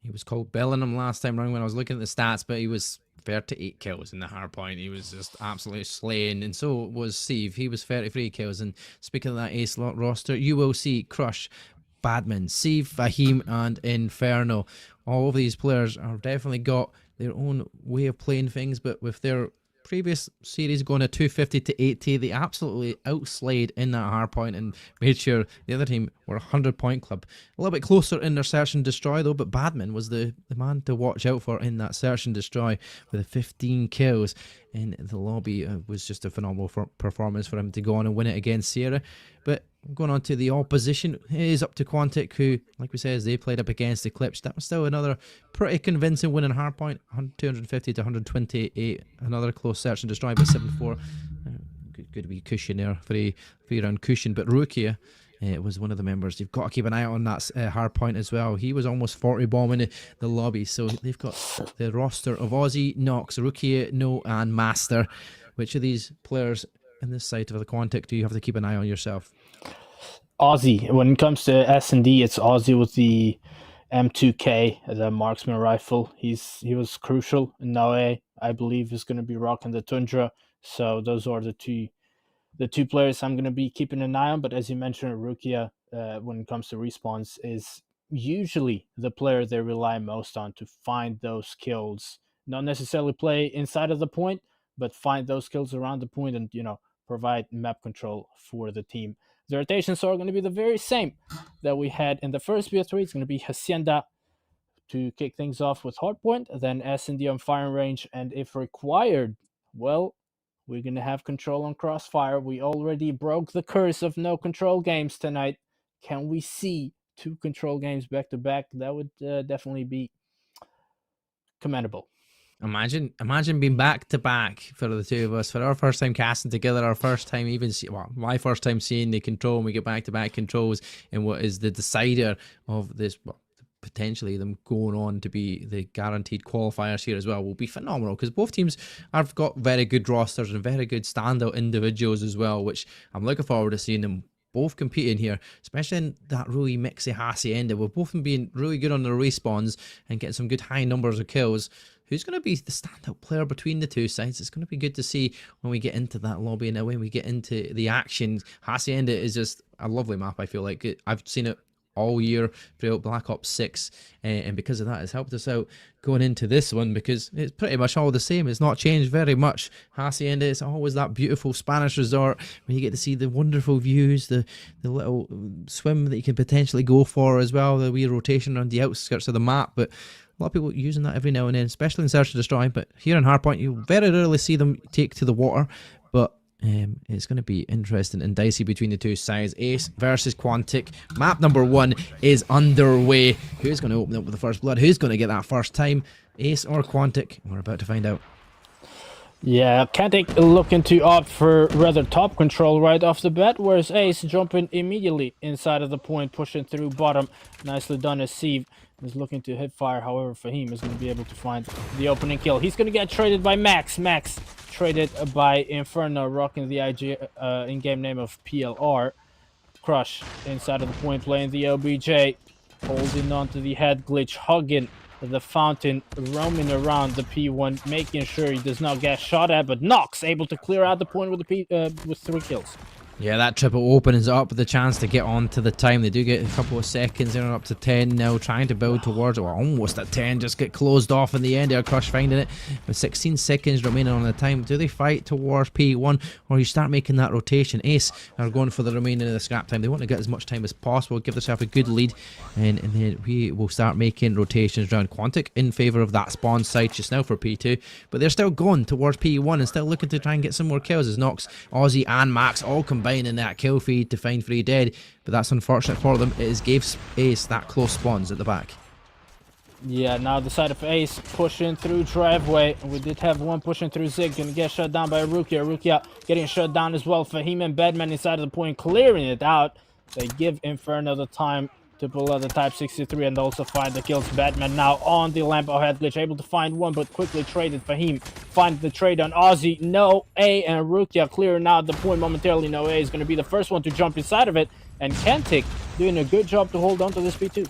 he was called Bellingham last time around when I was looking at the stats, but he was 38 kills in the Hardpoint. He was just absolutely slaying, and so was Steve. He was 33 kills. And speaking of that Ace lot roster, you will see Crush, Badman, Steve, Fahim, and Inferno. All of these players have definitely got their own way of playing things, but with their previous series going at 250 to 80, they absolutely outslayed in that hardpoint and made sure the other team were a 100-point club. A little bit closer in their search and destroy though, but Badman was the man to watch out for in that search and destroy with 15 kills in the lobby. It was just a phenomenal performance for him to go on and win it against Sierra. But going on to the opposition, it is up to Quantic, who, like we said, they played up against Eclipse. That was still another pretty convincing win in Hardpoint, 250 to 128. Another close search and destroy by 7-4. Good wee cushion there, very round cushion. But Rukia was one of the members. You've got to keep an eye on that Hardpoint as well. He was almost 40 bombing the lobby. So they've got the roster of Aussie, Nox, Rukia, No, and Master. Which of these players in this side of the Quantic do you have to keep an eye on yourself?
Aussie. When it comes to S&D, it's Aussie with the M2K, the marksman rifle. He was crucial. And Nae, I believe, is going to be rocking the Tundra. So those are the two players I'm going to be keeping an eye on. But as you mentioned, Rukia, when it comes to respawns, is usually the player they rely most on to find those kills. Not necessarily play inside of the point, but find those kills around the point and, provide map control for the team. The rotations are going to be the very same that we had in the first BO3. It's going to be Hacienda to kick things off with Hardpoint, then S&D on firing range, and if required, well, we're going to have control on Crossfire. We already broke the curse of no control games tonight. Can we see 2 control games back-to-back? That would definitely be commendable.
Imagine being back to back for the two of us, for our first time casting together, our first time my first time seeing the control, and we get back to back controls in what is the decider of this, potentially them going on to be the guaranteed qualifiers here as well, will be phenomenal, because both teams have got very good rosters and very good standout individuals as well, which I'm looking forward to seeing them both competing here, especially in that really mixy Hacienda. We've both been being really good on their respawns and getting some good high numbers of kills. Who's going to be the standout player between the two sides? It's going to be good to see when we get into that lobby and when we get into the action. Hacienda is just a lovely map, I feel like. I've seen it all year throughout Black Ops 6, and because of that, it's helped us out going into this one, because it's pretty much all the same. It's not changed very much. Hacienda is always that beautiful Spanish resort where you get to see the wonderful views, the little swim that you can potentially go for as well, the wee rotation on the outskirts of the map. But a lot of people using that every now and then, especially in Search and Destroy. But here in Hardpoint, you very rarely see them take to the water. But it's going to be interesting and dicey between the two sides. Ace versus Quantic. Map number 1 is underway. Who's going to open up with the first blood? Who's going to get that first time? Ace or Quantic? We're about to find out.
Yeah, Qantic looking to opt for rather top control right off the bat, whereas Ace jumping immediately inside of the point, pushing through bottom. Nicely done as Steve is looking to hit fire. However, Fahim is going to be able to find the opening kill. He's going to get traded by Max. Max traded by Inferno, rocking the IG in-game name of PLR. Crush inside of the point, playing the OBJ, holding on to the head glitch, hugging the fountain, roaming around the P1, making sure he does not get shot at, but Nox able to clear out the point with with 3 kills.
Yeah, that triple opens up the chance to get on to the time. They do get a couple of seconds. They're up to 10 now, trying to build towards it. Well, almost at 10, just get closed off in the end. They're Crush finding it with 16 seconds remaining on the time. Do they fight towards P1 or you start making that rotation? Ace are going for the remaining of the scrap time. They want to get as much time as possible, give themselves a good lead, and then we will start making rotations around. Quantic in favour of that spawn site just now for P2, but they're still going towards P1 and still looking to try and get some more kills as Nox, Aussie and Max all combine in that kill feed to find 3 dead, but that's unfortunate for them. It is gave Ace that close spawns at the back.
Yeah, now the side of Ace pushing through driveway. We did have one pushing through Zig, gonna get shut down by Rukia. Rukia getting shut down as well. Fahim and Badman inside of the point, clearing it out. They give Inferno the time to pull out the Type 63 and also find the kills. Batman now on the lamp head glitch, able to find one, but quickly traded. Fahim find the trade on Aussie. No A, and Rukia clearing out the point momentarily. No A is going to be the first one to jump inside of it, and Qantic doing a good job to hold on to this P2.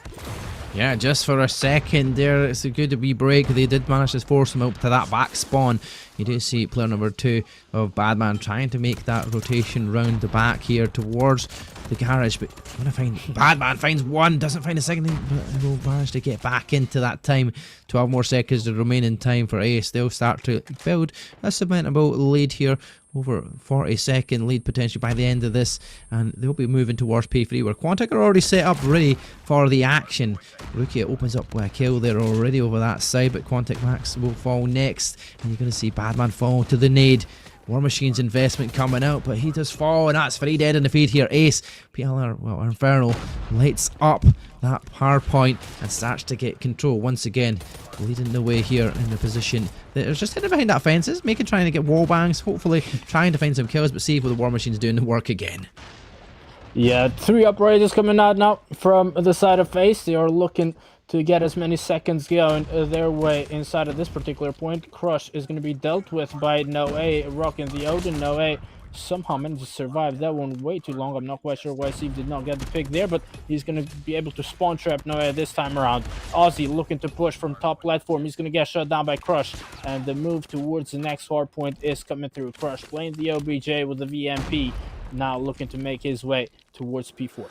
Yeah, just for a second there, it's a good wee break. They did manage to force him up to that back spawn. You do see player number 2 of Badman trying to make that rotation round the back here towards the garage, but I'm gonna find Badman finds one, doesn't find a second, but will manage to get back into that time. 12 more seconds to remaining time for Ace. They'll start to build a cementable lead here, over 40-second lead potentially by the end of this, and they'll be moving towards P3 where Quantic are already set up ready for the action. Rukia opens up with a kill there already over that side, but Quantic Max will fall next, and you're going to see Badman fall to the nade. War Machine's investment coming out, but he does fall, and that's 3 dead in the feed here. Ace, PLR, well, Inferno lights up that hardpoint and starts to get control once again, leading the way here in the position. They're just hidden behind that fences, trying to get wall bangs, hopefully trying to find some kills, but see if the War Machine's doing the work again.
Yeah, 3 operators coming out now from the side of Ace. They are looking to get as many seconds going their way inside of this particular point. Crush is going to be dealt with by Noe, rocking the Odin. Noe somehow managed to survive that one way too long. I'm not quite sure why Steve did not get the pick there, but he's going to be able to spawn trap Noe this time around. Aussie looking to push from top platform. He's going to get shut down by Crush, and the move towards the next hard point is coming through. Crush playing the OBJ with the VMP, now looking to make his way towards P4.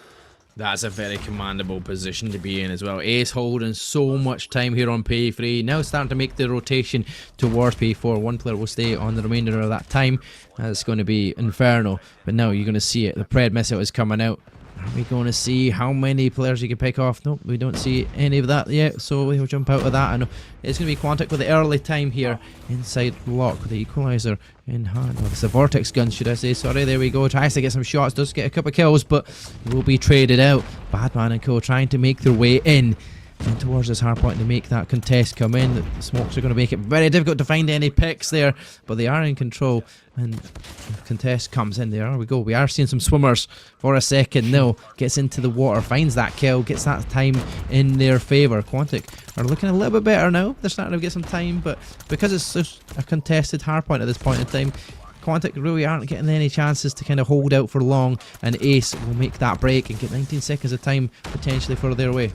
That's a very commandable position to be in as well. Ace holding so much time here on P3. Now starting to make the rotation towards P4. One player will stay on the remainder of that time. That's going to be Inferno. But now you're going to see it. The Pred missile is coming out. Are we going to see how many players you can pick off? Nope, we don't see any of that yet, so we'll jump out of that. I know it's going to be Quantic with the early time here inside lock, the equalizer in hand. Oh, it's a vortex gun, should I say? Sorry, there we go. Tries to get some shots, does get a couple of kills, but will be traded out. Badman and co trying to make their way in and towards this hard point to make that contest come in. The smokes are going to make it very difficult to find any picks there, but they are in control, and the contest comes in. There we go. We are seeing some swimmers for a second. No, gets into the water, finds that kill, gets that time in their favour. Quantic are looking a little bit better now. They're starting to get some time, but because it's just a contested hard point at this point in time, Quantic really aren't getting any chances to kind of hold out for long, and Ace will make that break and get 19 seconds of time potentially for their way.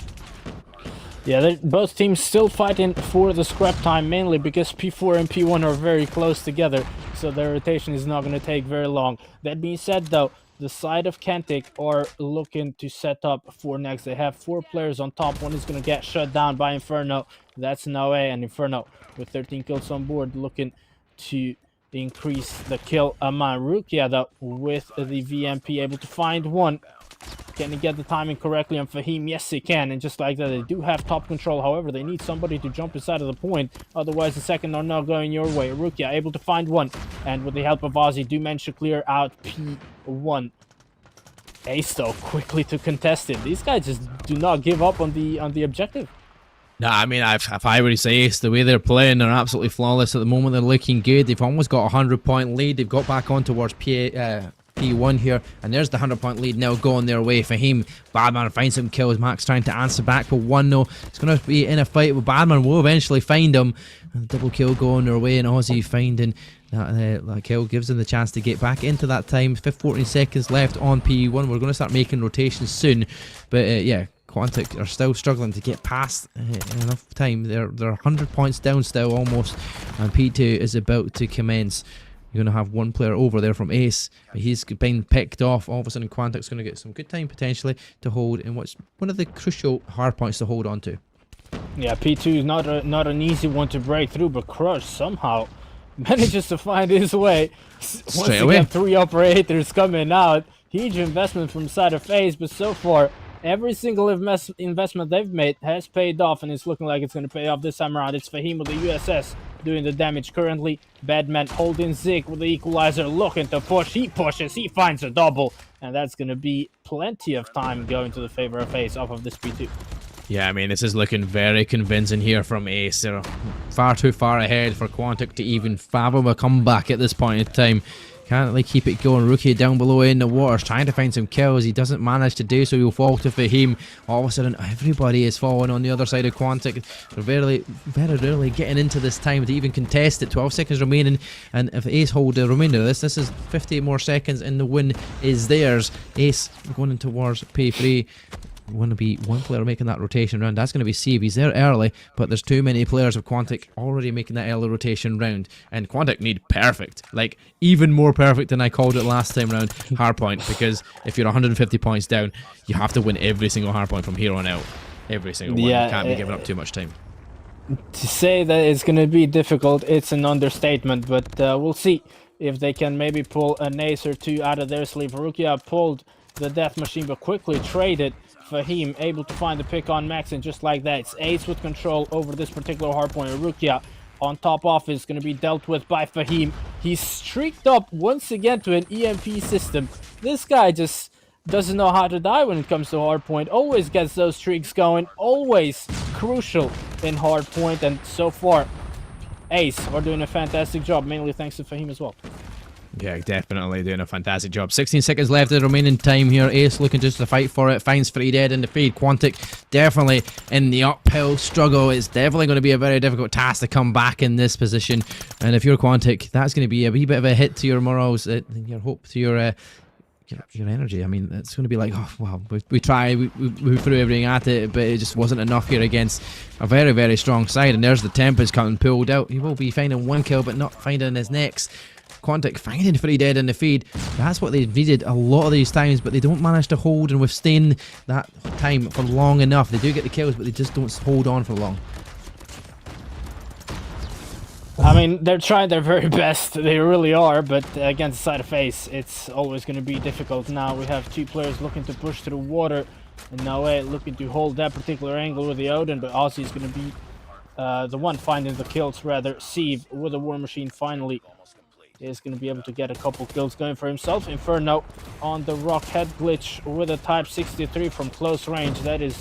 Yeah, both teams still fighting for the scrap time, mainly because P4 and P1 are very close together, so their rotation is not going to take very long. That being said, though, the side of Qantic are looking to set up for next. They have 4 players on top. One is going to get shut down by Inferno. That's Noe, and Inferno with 13 kills on board, looking to increase the kill amount. Rukia, though, with the VMP, able to find one. Can he get the timing correctly on Fahim? Yes, he can. And just like that, they do have top control. However, they need somebody to jump inside of the point. Otherwise, the second are not going your way. Rukia able to find one. And with the help of Aussie, do manage to clear out P1. Ace, though, quickly to contest it. These guys just do not give up on the objective.
Nah, I mean, if I were to say Ace, the way they're playing, they're absolutely flawless at the moment. They're looking good. They've almost got a 100-point lead. They've got back on towards P1 here, and there's the 100-point lead now going their way. Fahim, Badman finds some kills. Max trying to answer back for one. No, it's going to be in a fight with Badman. Will eventually find him. And double kill going their way, and Aussie finding that kill gives them the chance to get back into that time. 14 seconds left on P1. We're going to start making rotations soon, but yeah, Quantic are still struggling to get past enough time. They're 100 points down still almost, and P2 is about to commence. You're going to have one player over there from Ace, but he's been picked off. All of a sudden, Quantic's going to get some good time potentially to hold in what's one of the crucial hard points to hold on to.
Yeah, P2 is not an easy one to break through, but Crush somehow manages to find his way. Once again, 3 operators coming out. Huge investment from side of FaZe, but so far, every single investment they've made has paid off, and it's looking like it's going to pay off this time around. It's Fahim with the USS doing the damage currently. Badman holding Zig with the equalizer, looking to push. He pushes, he finds a double, and that's going to be plenty of time going to the favor of FaZe off of this P2.
Yeah, I mean, this is looking very convincing here from Ace. They're far too far ahead for Quantic to even fathom a comeback at this point in time. Can't they keep it going? Rookie down below in the waters, trying to find some kills. He doesn't manage to do so. He'll fall to Fahim. All of a sudden, everybody is falling on the other side of Quantic. They're very rarely getting into this time to even contest it. 12 seconds remaining, and if Ace hold the remainder of this is 50 more seconds, and the win is theirs. Ace going in towards P3. Want to be one player making that rotation round. That's going to be Steve. He's there early, but there's too many players of Quantic already making that early rotation round, and Quantic need perfect, like even more perfect than I called it last time round, hardpoint, because if you're 150 points down, you have to win every single hardpoint from here on out. Every single one. You can't be giving up too much time.
To say that it's going to be difficult, it's an understatement, but we'll see if they can maybe pull an ace or two out of their sleeve. Rukia pulled the death machine, but quickly traded. Fahim able to find the pick on Max, and just like that, it's Ace with control over this particular hardpoint. Rukia on top off is going to be dealt with by Fahim. He's streaked up once again to an EMP system. This guy just doesn't know how to die when it comes to hardpoint. Always gets those streaks going. Always crucial in hardpoint, and so far, Ace are doing a fantastic job, mainly thanks to Fahim as well.
Yeah, definitely doing a fantastic job. 16 seconds left of the remaining time here. Ace looking just to fight for it. Finds Free Dead in the feed. Quantic definitely in the uphill struggle. It's definitely going to be a very difficult task to come back in this position. And if you're Quantic, that's going to be a wee bit of a hit to your morals, your hope, to your energy. I mean, it's going to be like, oh, well, we tried, we threw everything at it, but it just wasn't enough here against a very, very strong side. And there's the Tempest coming pulled out. He will be finding one kill, but not finding his next. Quantic finding Free Dead in the feed. That's what they needed a lot of these times, but they don't manage to hold and withstand that time for long enough. They do get the kills, but they just don't hold on for long.
I mean, they're trying their very best. They really are, but against the side of FaZe, it's always going to be difficult. Now we have 2 players looking to push through water, and now looking to hold that particular angle with the Odin, but Ozzy is going to be the one finding the kills, rather. Sieve with a War Machine finally is going to be able to get a couple kills going for himself. Inferno on the rock head glitch with a Type 63 from close range. That is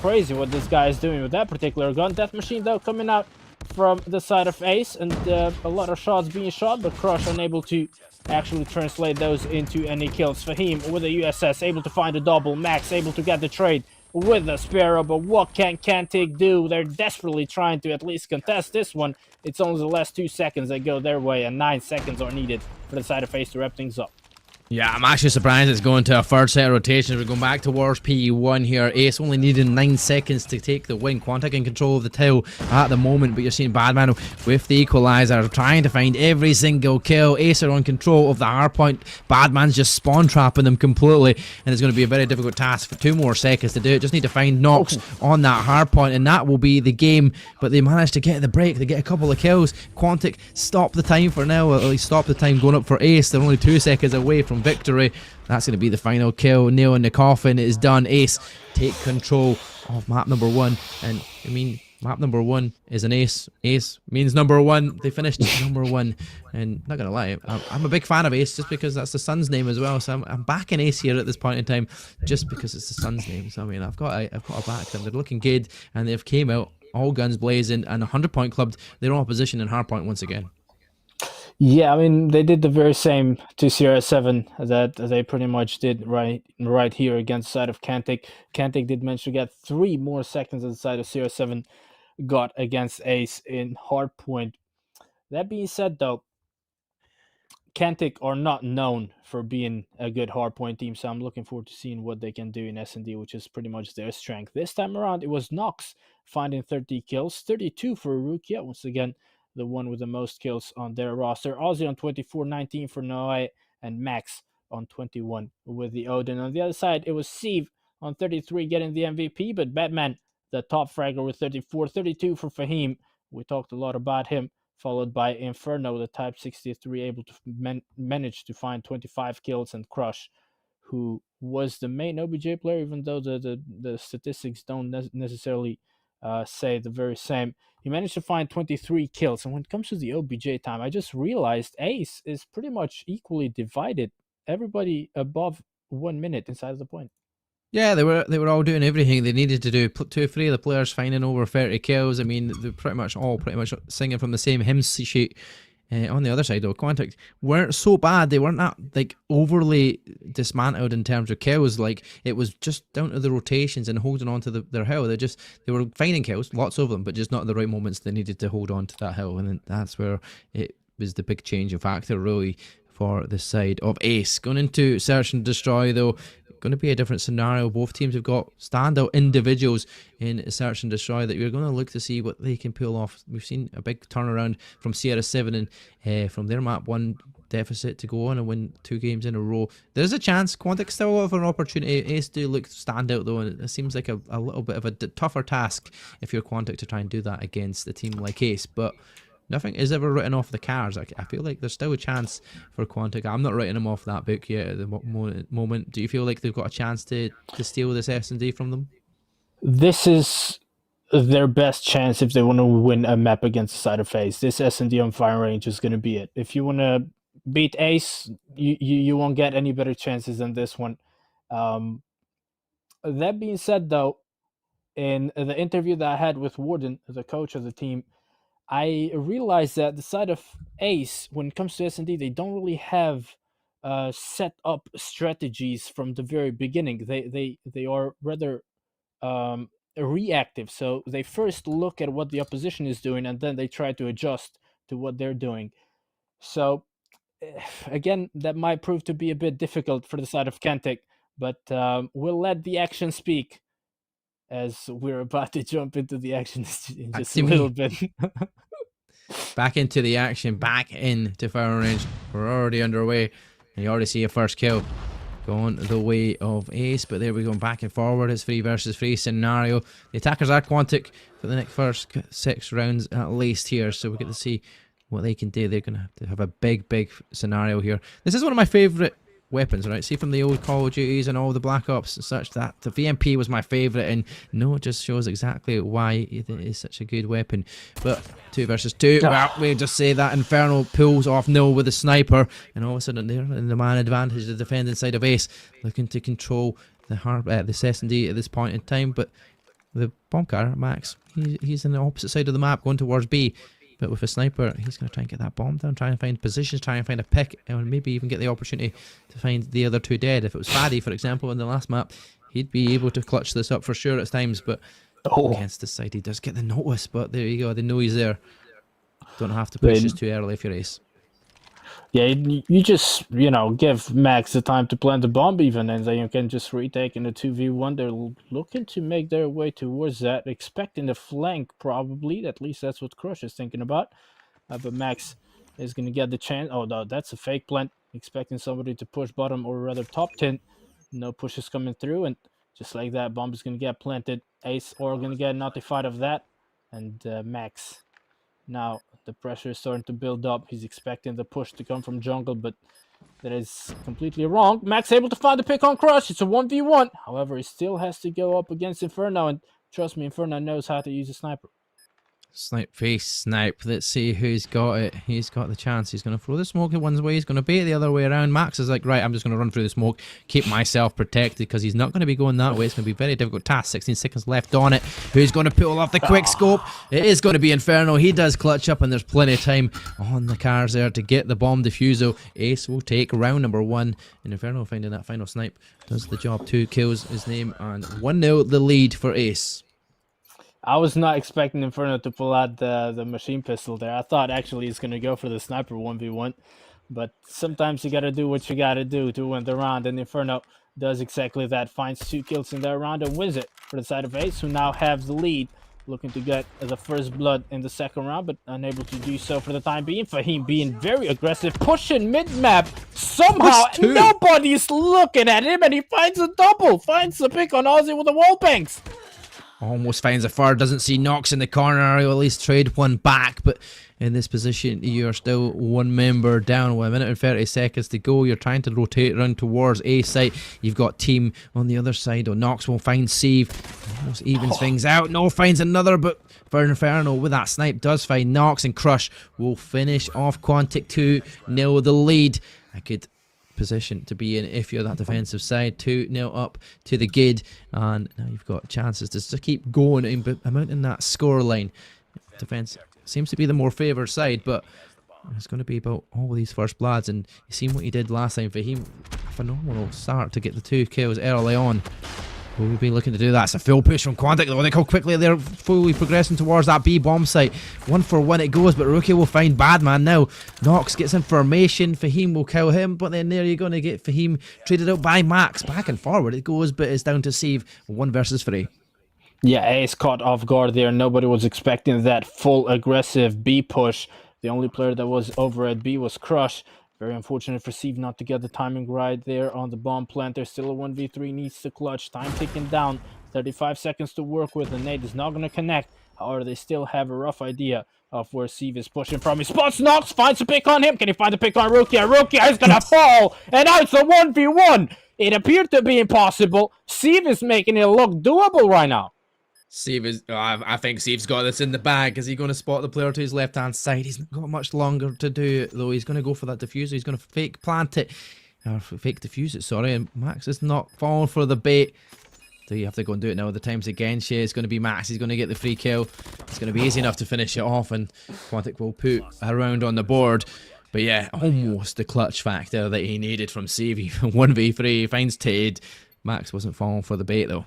crazy what this guy is doing with that particular gun. Death Machine though coming out from the side of Ace, and a lot of shots being shot, but Crush unable to actually translate those into any kills. Fahim with a USS able to find a double. Max able to get the trade with a Sparrow, but what can Qantic do? They're desperately trying to at least contest this one. It's only the last 2 seconds that go their way, and 9 seconds are needed for the side of FaZe to wrap things up.
Yeah, I'm actually surprised it's going to a third set of rotations. We're going back towards P1 here. Ace only needing 9 seconds to take the win. Quantic in control of the tail at the moment, but you're seeing Badman with the equalizer, trying to find every single kill. Ace are on control of the hardpoint. Badman's just spawn trapping them completely, and it's going to be a very difficult task for 2 more seconds to do it. Just need to find knocks on that hardpoint, and that will be the game. But they managed to get the break. They get a couple of kills. Quantic stop the time for now, or at least stop the time going up for Ace. They're only 2 seconds away from victory. That's going to be the final kill. Nail in the coffin is done. Ace take control of map number 1, and I mean, map number 1 is an ace. Ace means number 1. They finished number 1, and not gonna lie, I'm a big fan of Ace just because that's the son's name as well. So I'm backing Ace here at this point in time just because it's the son's name. So I mean, I've got to back them. They're looking good, and they've came out all guns blazing, and 100-point clubbed their own opposition in hardpoint once again.
Yeah, I mean, they did the very same to CR7 that they pretty much did right here against the side of Qantic. Qantic did manage to get 3 more seconds on the side of CR7 got against Ace in hardpoint. That being said, though, Qantic are not known for being a good hardpoint team, so I'm looking forward to seeing what they can do in S&D, which is pretty much their strength. This time around, it was Nox finding 30 kills, 32 for Rukia. Once again, the one with the most kills on their roster. Ozzy on 24, 19 for Noe, and Max on 21 with the Odin. On the other side, it was Steve on 33 getting the MVP, but Batman, the top fragger with 34, 32 for Fahim. We talked a lot about him, followed by Inferno, the Type 63, able to manage to find 25 kills, and Crush, who was the main OBJ player, even though the statistics don't necessarily say the very same. He managed to find 23 kills. And when it comes to the OBJ time, I just realized Ace is pretty much equally divided. Everybody above 1 minute inside the point.
Yeah, they were all doing everything they needed to do. 2 or 3 of the players finding over 30 kills. I mean, they're pretty much singing from the same hymn sheet. On the other side, though, Quantic weren't so bad. They weren't that like overly dismantled in terms of kills. Like, it was just down to the rotations and holding on to their hill. They were finding kills, lots of them, but just not at the right moments. They needed to hold on to that hill, and then that's where it was the big changing factor, really, for the side of Ace. Going into Search and Destroy, though, going to be a different scenario. Both teams have got standout individuals in Search and Destroy that you're going to look to see what they can pull off. We've seen a big turnaround from Sierra 7 and from their map 1 deficit to go on and win 2 games in a row. There's a chance. Quantic still have an opportunity. Ace do look standout, though, and it seems like a little bit of a tougher task if you're Quantic to try and do that against a team like Ace, but nothing is ever written off the cards. I feel like there's still a chance for Quantic. I'm not writing them off that book yet at the moment. Do you feel like they've got a chance to steal this S&D from them?
This is their best chance if they want to win a map against the side of Ace. This S&D on Fire Range is going to be it. If you want to beat Ace, you won't get any better chances than this one. That being said, though, in the interview that I had with Warden, the coach of the team, I realized that the side of Ace, when it comes to S&D, they don't really have set up strategies from the very beginning. They are rather reactive. So they first look at what the opposition is doing, and then they try to adjust to what they're doing. So again, that might prove to be a bit difficult for the side of Qantic, but we'll let the action speak, as we're about to jump into the action in just a little bit.
Back into the action, back into Fire Range. We're already underway. And you already see a first kill going the way of Ace, but there we go, back and forward. It's 3 versus 3 scenario. The attackers are Quantic for the next first 6 rounds at least here, so we get to see what they can do. They're going to have a big scenario here. This is one of my favourite weapons, right? See, from the old Call of Duties and all the Black Ops and such, that the VMP was my favourite, and no, it just shows exactly why it is such a good weapon. But 2 versus 2, well, we just say that Inferno pulls off no with the sniper, and all of a sudden they're in the man advantage, the defending side of Ace, looking to control the S&D at this point in time. But the bomb car, Max, he's on the opposite side of the map, going towards B. But with a sniper, he's going to try and get that bomb down, try and find positions, try and find a pick, and maybe even get the opportunity to find the other 2 dead. If it was Faddy, for example, in the last map, he'd be able to clutch this up for sure at times, but against this side, he does get the notice. But there you go, they know he's there. Don't have to push this too early if you're Ace.
Yeah, you just, give Max the time to plant the bomb even, and then you can just retake in the 2v1. They're looking to make their way towards that, expecting the flank probably. At least that's what Crush is thinking about. But Max is going to get the chance. Oh, no, that's a fake plant. Expecting somebody to push bottom, or rather top 10. No pushes coming through, and just like that, bomb is going to get planted. Ace or going to get notified of that. And Max, now the pressure is starting to build up. He's expecting the push to come from jungle, but that is completely wrong. Max able to find the pick on Crush. It's a 1v1. However, he still has to go up against Inferno, and trust me, Inferno knows how to use a sniper.
Snipe face snipe. Let's see who's got it. He's got the chance. He's going to throw the smoke in one way. He's going to bait it the other way around. Max is like, right, I'm just going to run through the smoke, keep myself protected, because he's not going to be going that way. It's going to be a very difficult task. 16 seconds left on it. Who's going to pull off the quick scope? It is going to be Inferno. He does clutch up, and there's plenty of time on the cars there to get the bomb defusal. Ace will take round number 1, and Inferno finding that final snipe does the job. 2 kills his name, and 1-0 the lead for Ace.
I was not expecting Inferno to pull out the machine pistol there. I thought actually he's going to go for the sniper 1v1. But sometimes you got to do what you got to do to win the round. And Inferno does exactly that. Finds 2 kills in that round and wins it for the side of Ace, who now have the lead looking to get the first blood in the second round, but unable to do so for the time being. Fahim being very aggressive, pushing mid-map. Somehow, nobody's looking at him, and he finds a double. Finds the pick on Ozzy with the wall banks.
Almost finds a third, doesn't see Nox in the corner. He'll at least trade one back, but in this position, you're still one member down. 1 minute and 30 seconds to go. You're trying to rotate around towards A site. You've got team on the other side. Oh, Nox will find Save. Almost evens things out. No, finds another, but Inferno with that snipe does find Nox, and Crush will finish off Quantic 2-0 the lead. A good position to be in if you're that defensive side. 2-0 up to the Gid, and now you've got chances to just keep going in mounting that score line. Defense seems to be the more favoured side, but it's going to be about all of these first bloods, and you've seen what he did last time. Fahim, phenomenal start to get the 2 kills early on. Will we be looking to do that? It's a full push from Quantic though. Look how quickly they're fully progressing towards that B bomb site. 1-for-1 it goes, but Rookie will find Badman now. Nox gets information. Fahim will kill him, but then there you're going to get Fahim traded out by Max. Back and forward it goes, but it's down to Save 1 versus 3.
Yeah, Ace caught off guard there. Nobody was expecting that full aggressive B push. The only player that was over at B was Crush. Very unfortunate for Steve not to get the timing right there on the bomb plant. There's still a 1v3, needs to clutch. Time ticking down. 35 seconds to work with. The nade is not going to connect. However, they still have a rough idea of where Steve is pushing from. He spots Nox, finds a pick on him. Can he find the pick on Rukia? Rukia is going to fall. And now it's a 1v1. It appeared to be impossible. Steve is making it look doable right now.
Steve is, I think Steve's got this in the bag. Is he going to spot the player to his left-hand side? He's not got much longer to do, though. He's going to go for that diffuser. He's going to fake plant it, or fake defuse it, sorry. And Max is not falling for the bait. So you have to go and do it now. The time's against you. It's going to be Max. He's going to get the free kill. It's going to be easy enough to finish it off, and Quantic will put a round on the board. But yeah, almost the clutch factor that he needed from Steve. 1v3, he finds Tade. Max wasn't falling for the bait, though.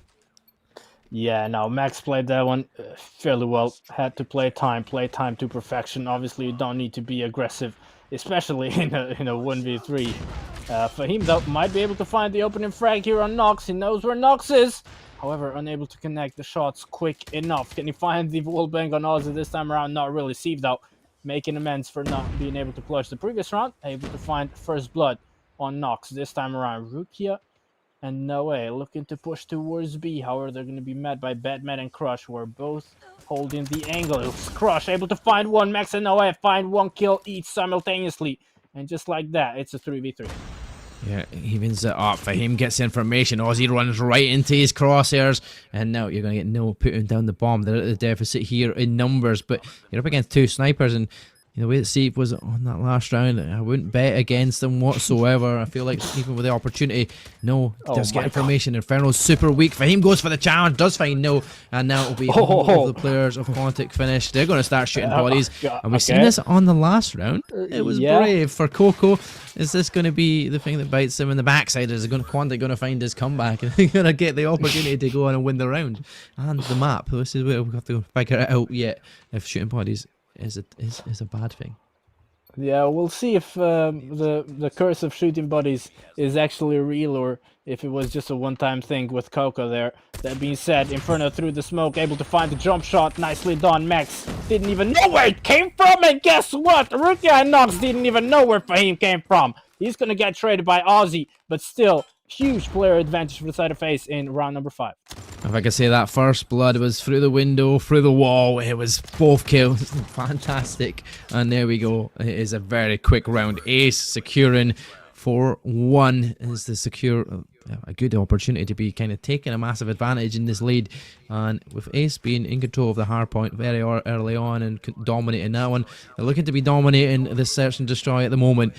Yeah, no, Max played that one fairly well. Had to play time to perfection. Obviously, you don't need to be aggressive, especially in a 1v3. Fahim, though, might be able to find the opening frag here on Nox. He knows where Nox is. However, unable to connect the shots quick enough. Can he find the wallbang on Ozzy this time around? Not really. Steve, though, making amends for not being able to clutch the previous round. Able to find first blood on Nox this time around. Rukia and Noe looking to push towards B. However, they're going to be met by Batman and Crush, who are both holding the angle. It's Crush able to find one. Max and Noe find 1 kill each simultaneously. And just like that, it's a 3v3.
Yeah, evens it up. Fahim gets the information. Ozzy runs right into his crosshairs. And now you're going to get no putting down the bomb. They're at the deficit here in numbers. But you're up against 2 snipers, and the way that Steve was on that last round, I wouldn't bet against them whatsoever. I feel like even with the opportunity, no, does get information. Inferno's super weak. Fahim goes for the challenge, does find no, and now it'll be all of the players of Quantic finished. They're going to start shooting bodies, and we've seen this on the last round. It was brave for Coco. Is this going to be the thing that bites him in the backside? Is Quantic going to find his comeback and they're going to get the opportunity to go on and win the round and the map? This is where we have to figure it out yet. If shooting bodies is a bad thing.
Yeah, we'll see if the curse of shooting bodies is actually real or if it was just a one-time thing with Coco there. That being said, Inferno through the smoke, able to find the jump shot. Nicely done. Max didn't even know where it came from, and guess what? Rukia and Nox didn't even know where Fahim came from. He's going to get traded by Ozzy, but still, huge player advantage for the side of FaZe in round number 5.
If I could say that first blood was through the window, through the wall, it was both kills. Fantastic. And there we go. It is a very quick round. Ace securing 4-1 is the secure, a good opportunity to be kind of taking a massive advantage in this lead. And with Ace being in control of the hardpoint very early on and dominating that one, they're looking to be dominating the search and destroy at the moment.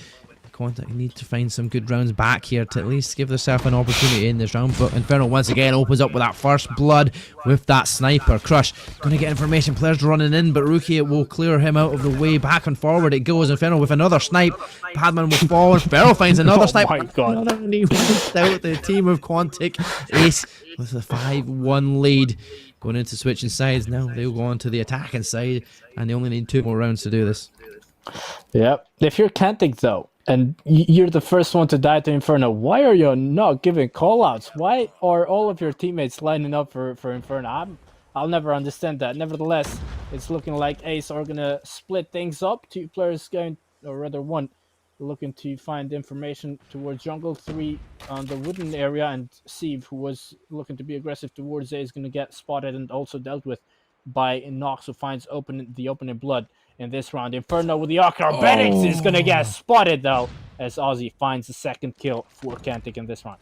Quantic need to find some good rounds back here to at least give themselves an opportunity in this round. But Inferno once again opens up with that first blood with that sniper. Crush going to get information. Players running in, but Rookie will clear him out of the way. Back and forward it goes. Inferno with another snipe. Padman will fall. Inferno finds another snipe.
My God.
And he wins out the team of Quantic. Ace with a 5-1 lead. Going into switching sides now. They'll go on to the attacking side, and they only need 2 more rounds to do this.
Yep. If you're Qantic though, and you're the first one to die to Inferno, why are you not giving callouts? Why are all of your teammates lining up for Inferno? I'll never understand that. Nevertheless, it's looking like Ace are gonna split things up. 2 players going, or rather 1, looking to find information towards jungle. 3 on the wooden area, and Steve, who was looking to be aggressive towards A, is gonna get spotted and also dealt with by Nox, who finds the opening blood in this round. Inferno with the acrobatics is gonna get spotted though, as Ozzy finds the 2nd kill for Qantic in this round.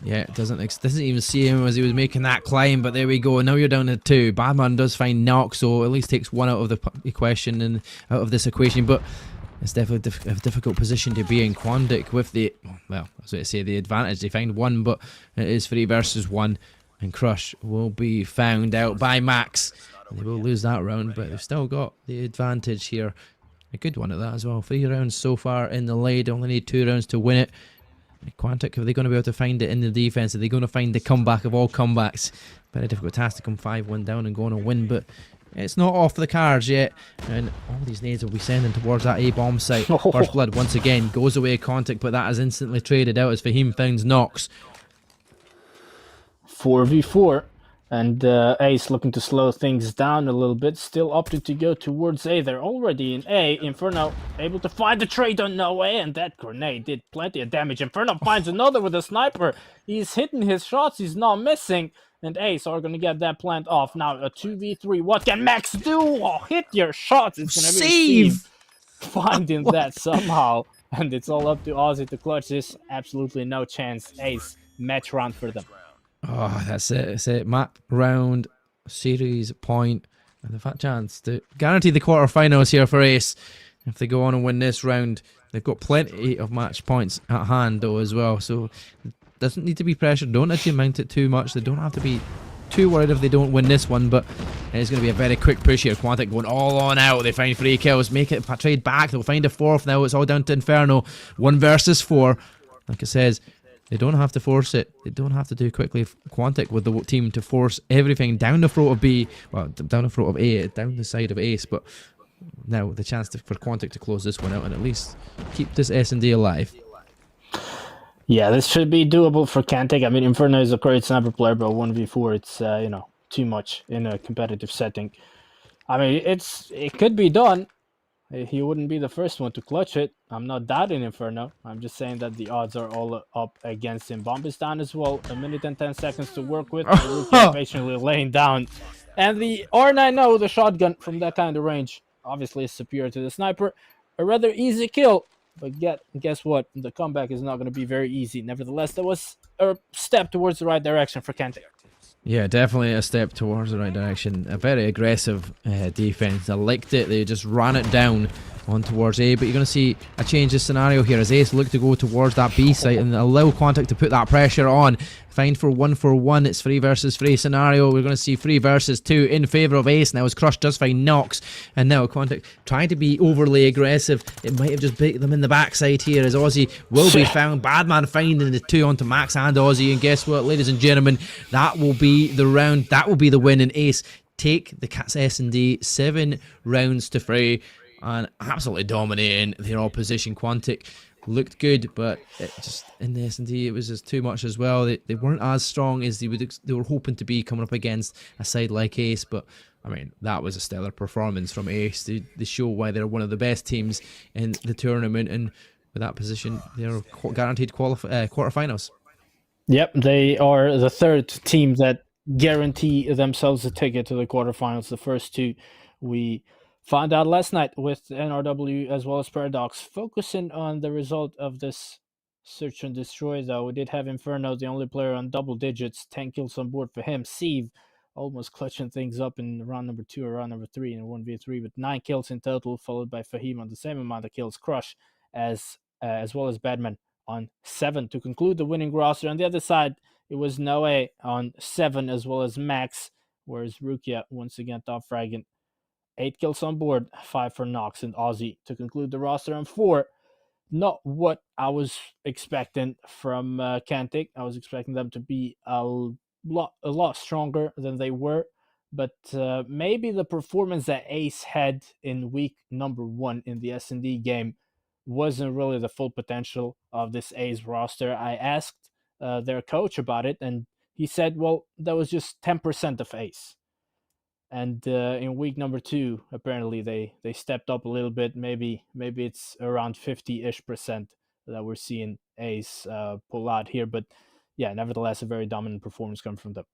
Yeah, it doesn't even see him as he was making that climb, but there we go. Now you're down to 2. Badman does find Nox, so at least takes 1 out of the equation and out of this equation, but it's definitely a difficult position to be in. Quantic with the, well, I was going to say the advantage. They find 1, but it is 3 versus 1, and Crush will be found out by Max. They will lose that round, but they've still got the advantage here. A good one at that as well. 3 rounds so far in the lead. Only need 2 rounds to win it. Quantic, are they going to be able to find it in the defense? Are they going to find the comeback of all comebacks? Very difficult task to come 5-1 down and go on a win, but it's not off the cards yet. And all these nades will be sending towards that A-bomb site. First blood once again goes away Quantic, but that is instantly traded out as Fahim finds Nox.
4v4. And Ace looking to slow things down a little bit. Still opting to go towards A. They're already in A. Inferno able to find the trade on no way. And that grenade did plenty of damage. Inferno finds another with a sniper. He's hitting his shots. He's not missing. And Ace are going to get that plant off. Now a 2v3. What can Max do? Oh, hit your shots. It's going to be Steve finding that somehow. And it's all up to Ozzy to clutch this. Absolutely no chance. Ace, match round for them.
Oh, that's it. That's it. Map, round, series, point, and the fat chance to guarantee the quarterfinals here for Ace. If they go on and win this round, they've got plenty of match points at hand, though, as well. So, doesn't need to be pressured. Don't actually mount it too much. They don't have to be too worried if they don't win this one, but it's going to be a very quick push here. Quantic going all on out. They find 3 kills, make it trade back. They'll find a 4th now. It's all down to Inferno. 1 versus 4. Like it says, they don't have to force it. They don't have to do it quickly. Quantic with the team to force everything down the throat of B. Well, down the throat of A, down the side of Ace. But now the chance for Quantic to close this one out and at least keep this S&D alive.
Yeah, this should be doable for Qantic. I mean, Inferno is a great sniper player, but 1v4, it's, you know, too much in a competitive setting. I mean, it could be done. He wouldn't be the first one to clutch it. I'm not doubting Inferno. I'm just saying that the odds are all up against him. Bomb is down as well. 1 minute and 10 seconds to work with. Rookie patiently laying down. And the R9 with a shotgun from that kind of range obviously is superior to the sniper. A rather easy kill. But guess what? The comeback is not going to be very easy. Nevertheless, there was a step towards the right direction for Qantic.
Yeah, definitely a step towards the right direction. A very aggressive defense. I liked it. They just ran it down on towards A, but you're going to see a change of scenario here as Ace look to go towards that B site and allow Quantic to put that pressure on. Find for 1-for-1. It's 3 versus 3 scenario. We're going to see 3 versus 2 in favour of Ace now as Crush does find Nox, and now Quantic trying to be overly aggressive. It might have just bit them in the backside here as Ozzy will be found. Badman finding the 2 onto Max and Ozzy, and guess what, ladies and gentlemen, that will be the round. That will be the win, and Ace take the Cats S&D 7 rounds to 3 and absolutely dominating their opposition. Quantic looked good, but it just in the S&D it was just too much as well. They weren't as strong as they were hoping to be coming up against a side like Ace, but I mean that was a stellar performance from Ace. They show why they're one of the best teams in the tournament, and with that position they're guaranteed quarterfinals.
Yep, they are the 3rd team that guarantee themselves a ticket to the quarterfinals. The first 2 we found out last night with NRW as well as Paradox. Focusing on the result of this search and destroy, though, we did have Inferno, the only player on double digits, 10 kills on board for him. Steve almost clutching things up in round number 2 or round number 3 in a 1v3 with 9 kills in total, followed by Fahim on the same amount of kills. Crush as well as Badman on 7 to conclude the winning roster. On the other side, it was Noe on 7 as well as Max, whereas Rukia once again top fragging. 8 kills on board, 5 for Nox and Ozzy to conclude the roster on 4. Not what I was expecting from Qantic. I was expecting them to be a lot stronger than they were, but maybe the performance that Ace had in week number 1 in the S&D game wasn't really the full potential of this Ace roster. I asked their coach about it, and he said, well, that was just 10% of Ace. And in week number 2, apparently they stepped up a little bit. Maybe it's around 50-ish% that we're seeing Ace pull out here. But yeah, nevertheless, a very dominant performance coming from them.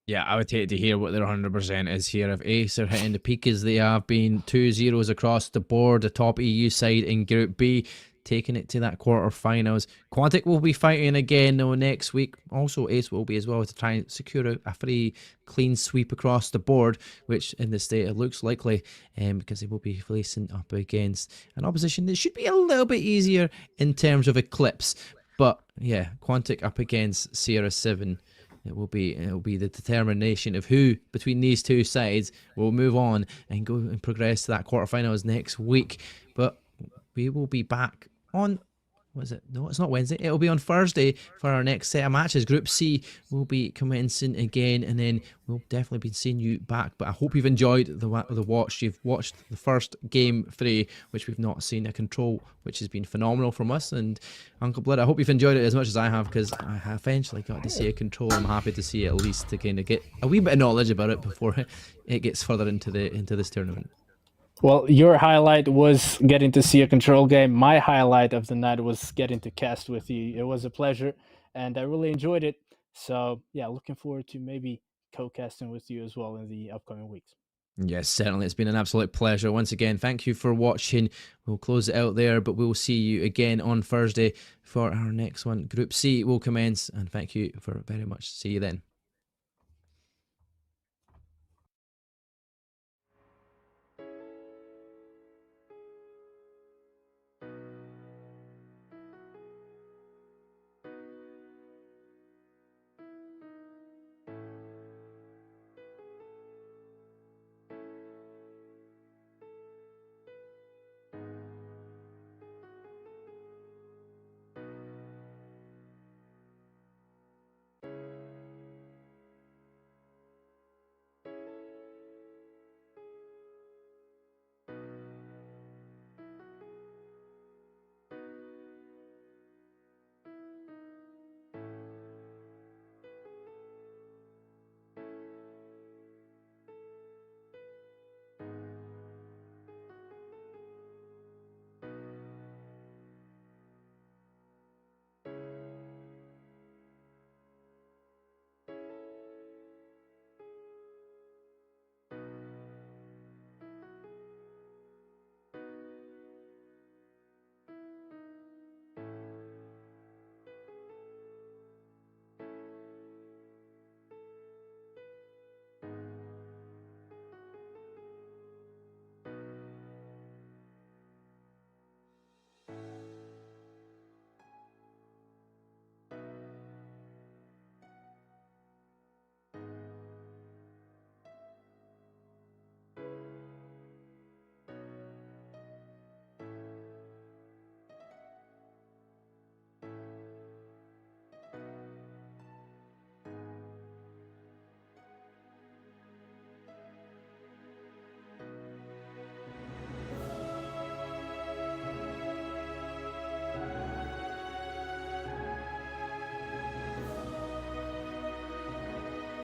Yeah, I would hate to hear what their 100% is here. If Ace are hitting the peak as they have been, 2-0s across the board, the top EU side in Group B, taking it to that quarterfinals. Quantic will be fighting again though next week. Also, Ace will be as well to try and secure a free clean sweep across the board, which in this state it looks likely, because they will be facing up against an opposition that should be a little bit easier in terms of Eclipse. But yeah, Quantic up against Sierra 7. It will be the determination of who between these two sides will move on and go and progress to that quarterfinals next week. But we will be back on, was it? No, it's not Wednesday. It'll be on Thursday for our next set of matches. Group C will be commencing again, and then we'll definitely be seeing you back. But I hope you've enjoyed the watch. You've watched the first game 3, which we've not seen a control, which has been phenomenal from us. And Uncle Blood, I hope you've enjoyed it as much as I have, because I eventually got to see a control. I'm happy to see it, at least to kind of get a wee bit of knowledge about it before it gets further into this tournament.
Well, your highlight was getting to see a control game. My highlight of the night was getting to cast with you. It was a pleasure, and I really enjoyed it. So, yeah, looking forward to maybe co-casting with you as well in the upcoming weeks.
Yes, certainly. It's been an absolute pleasure. Once again, thank you for watching. We'll close it out there, but we'll see you again on Thursday for our next one. Group C will commence, and thank you for very much. See you then.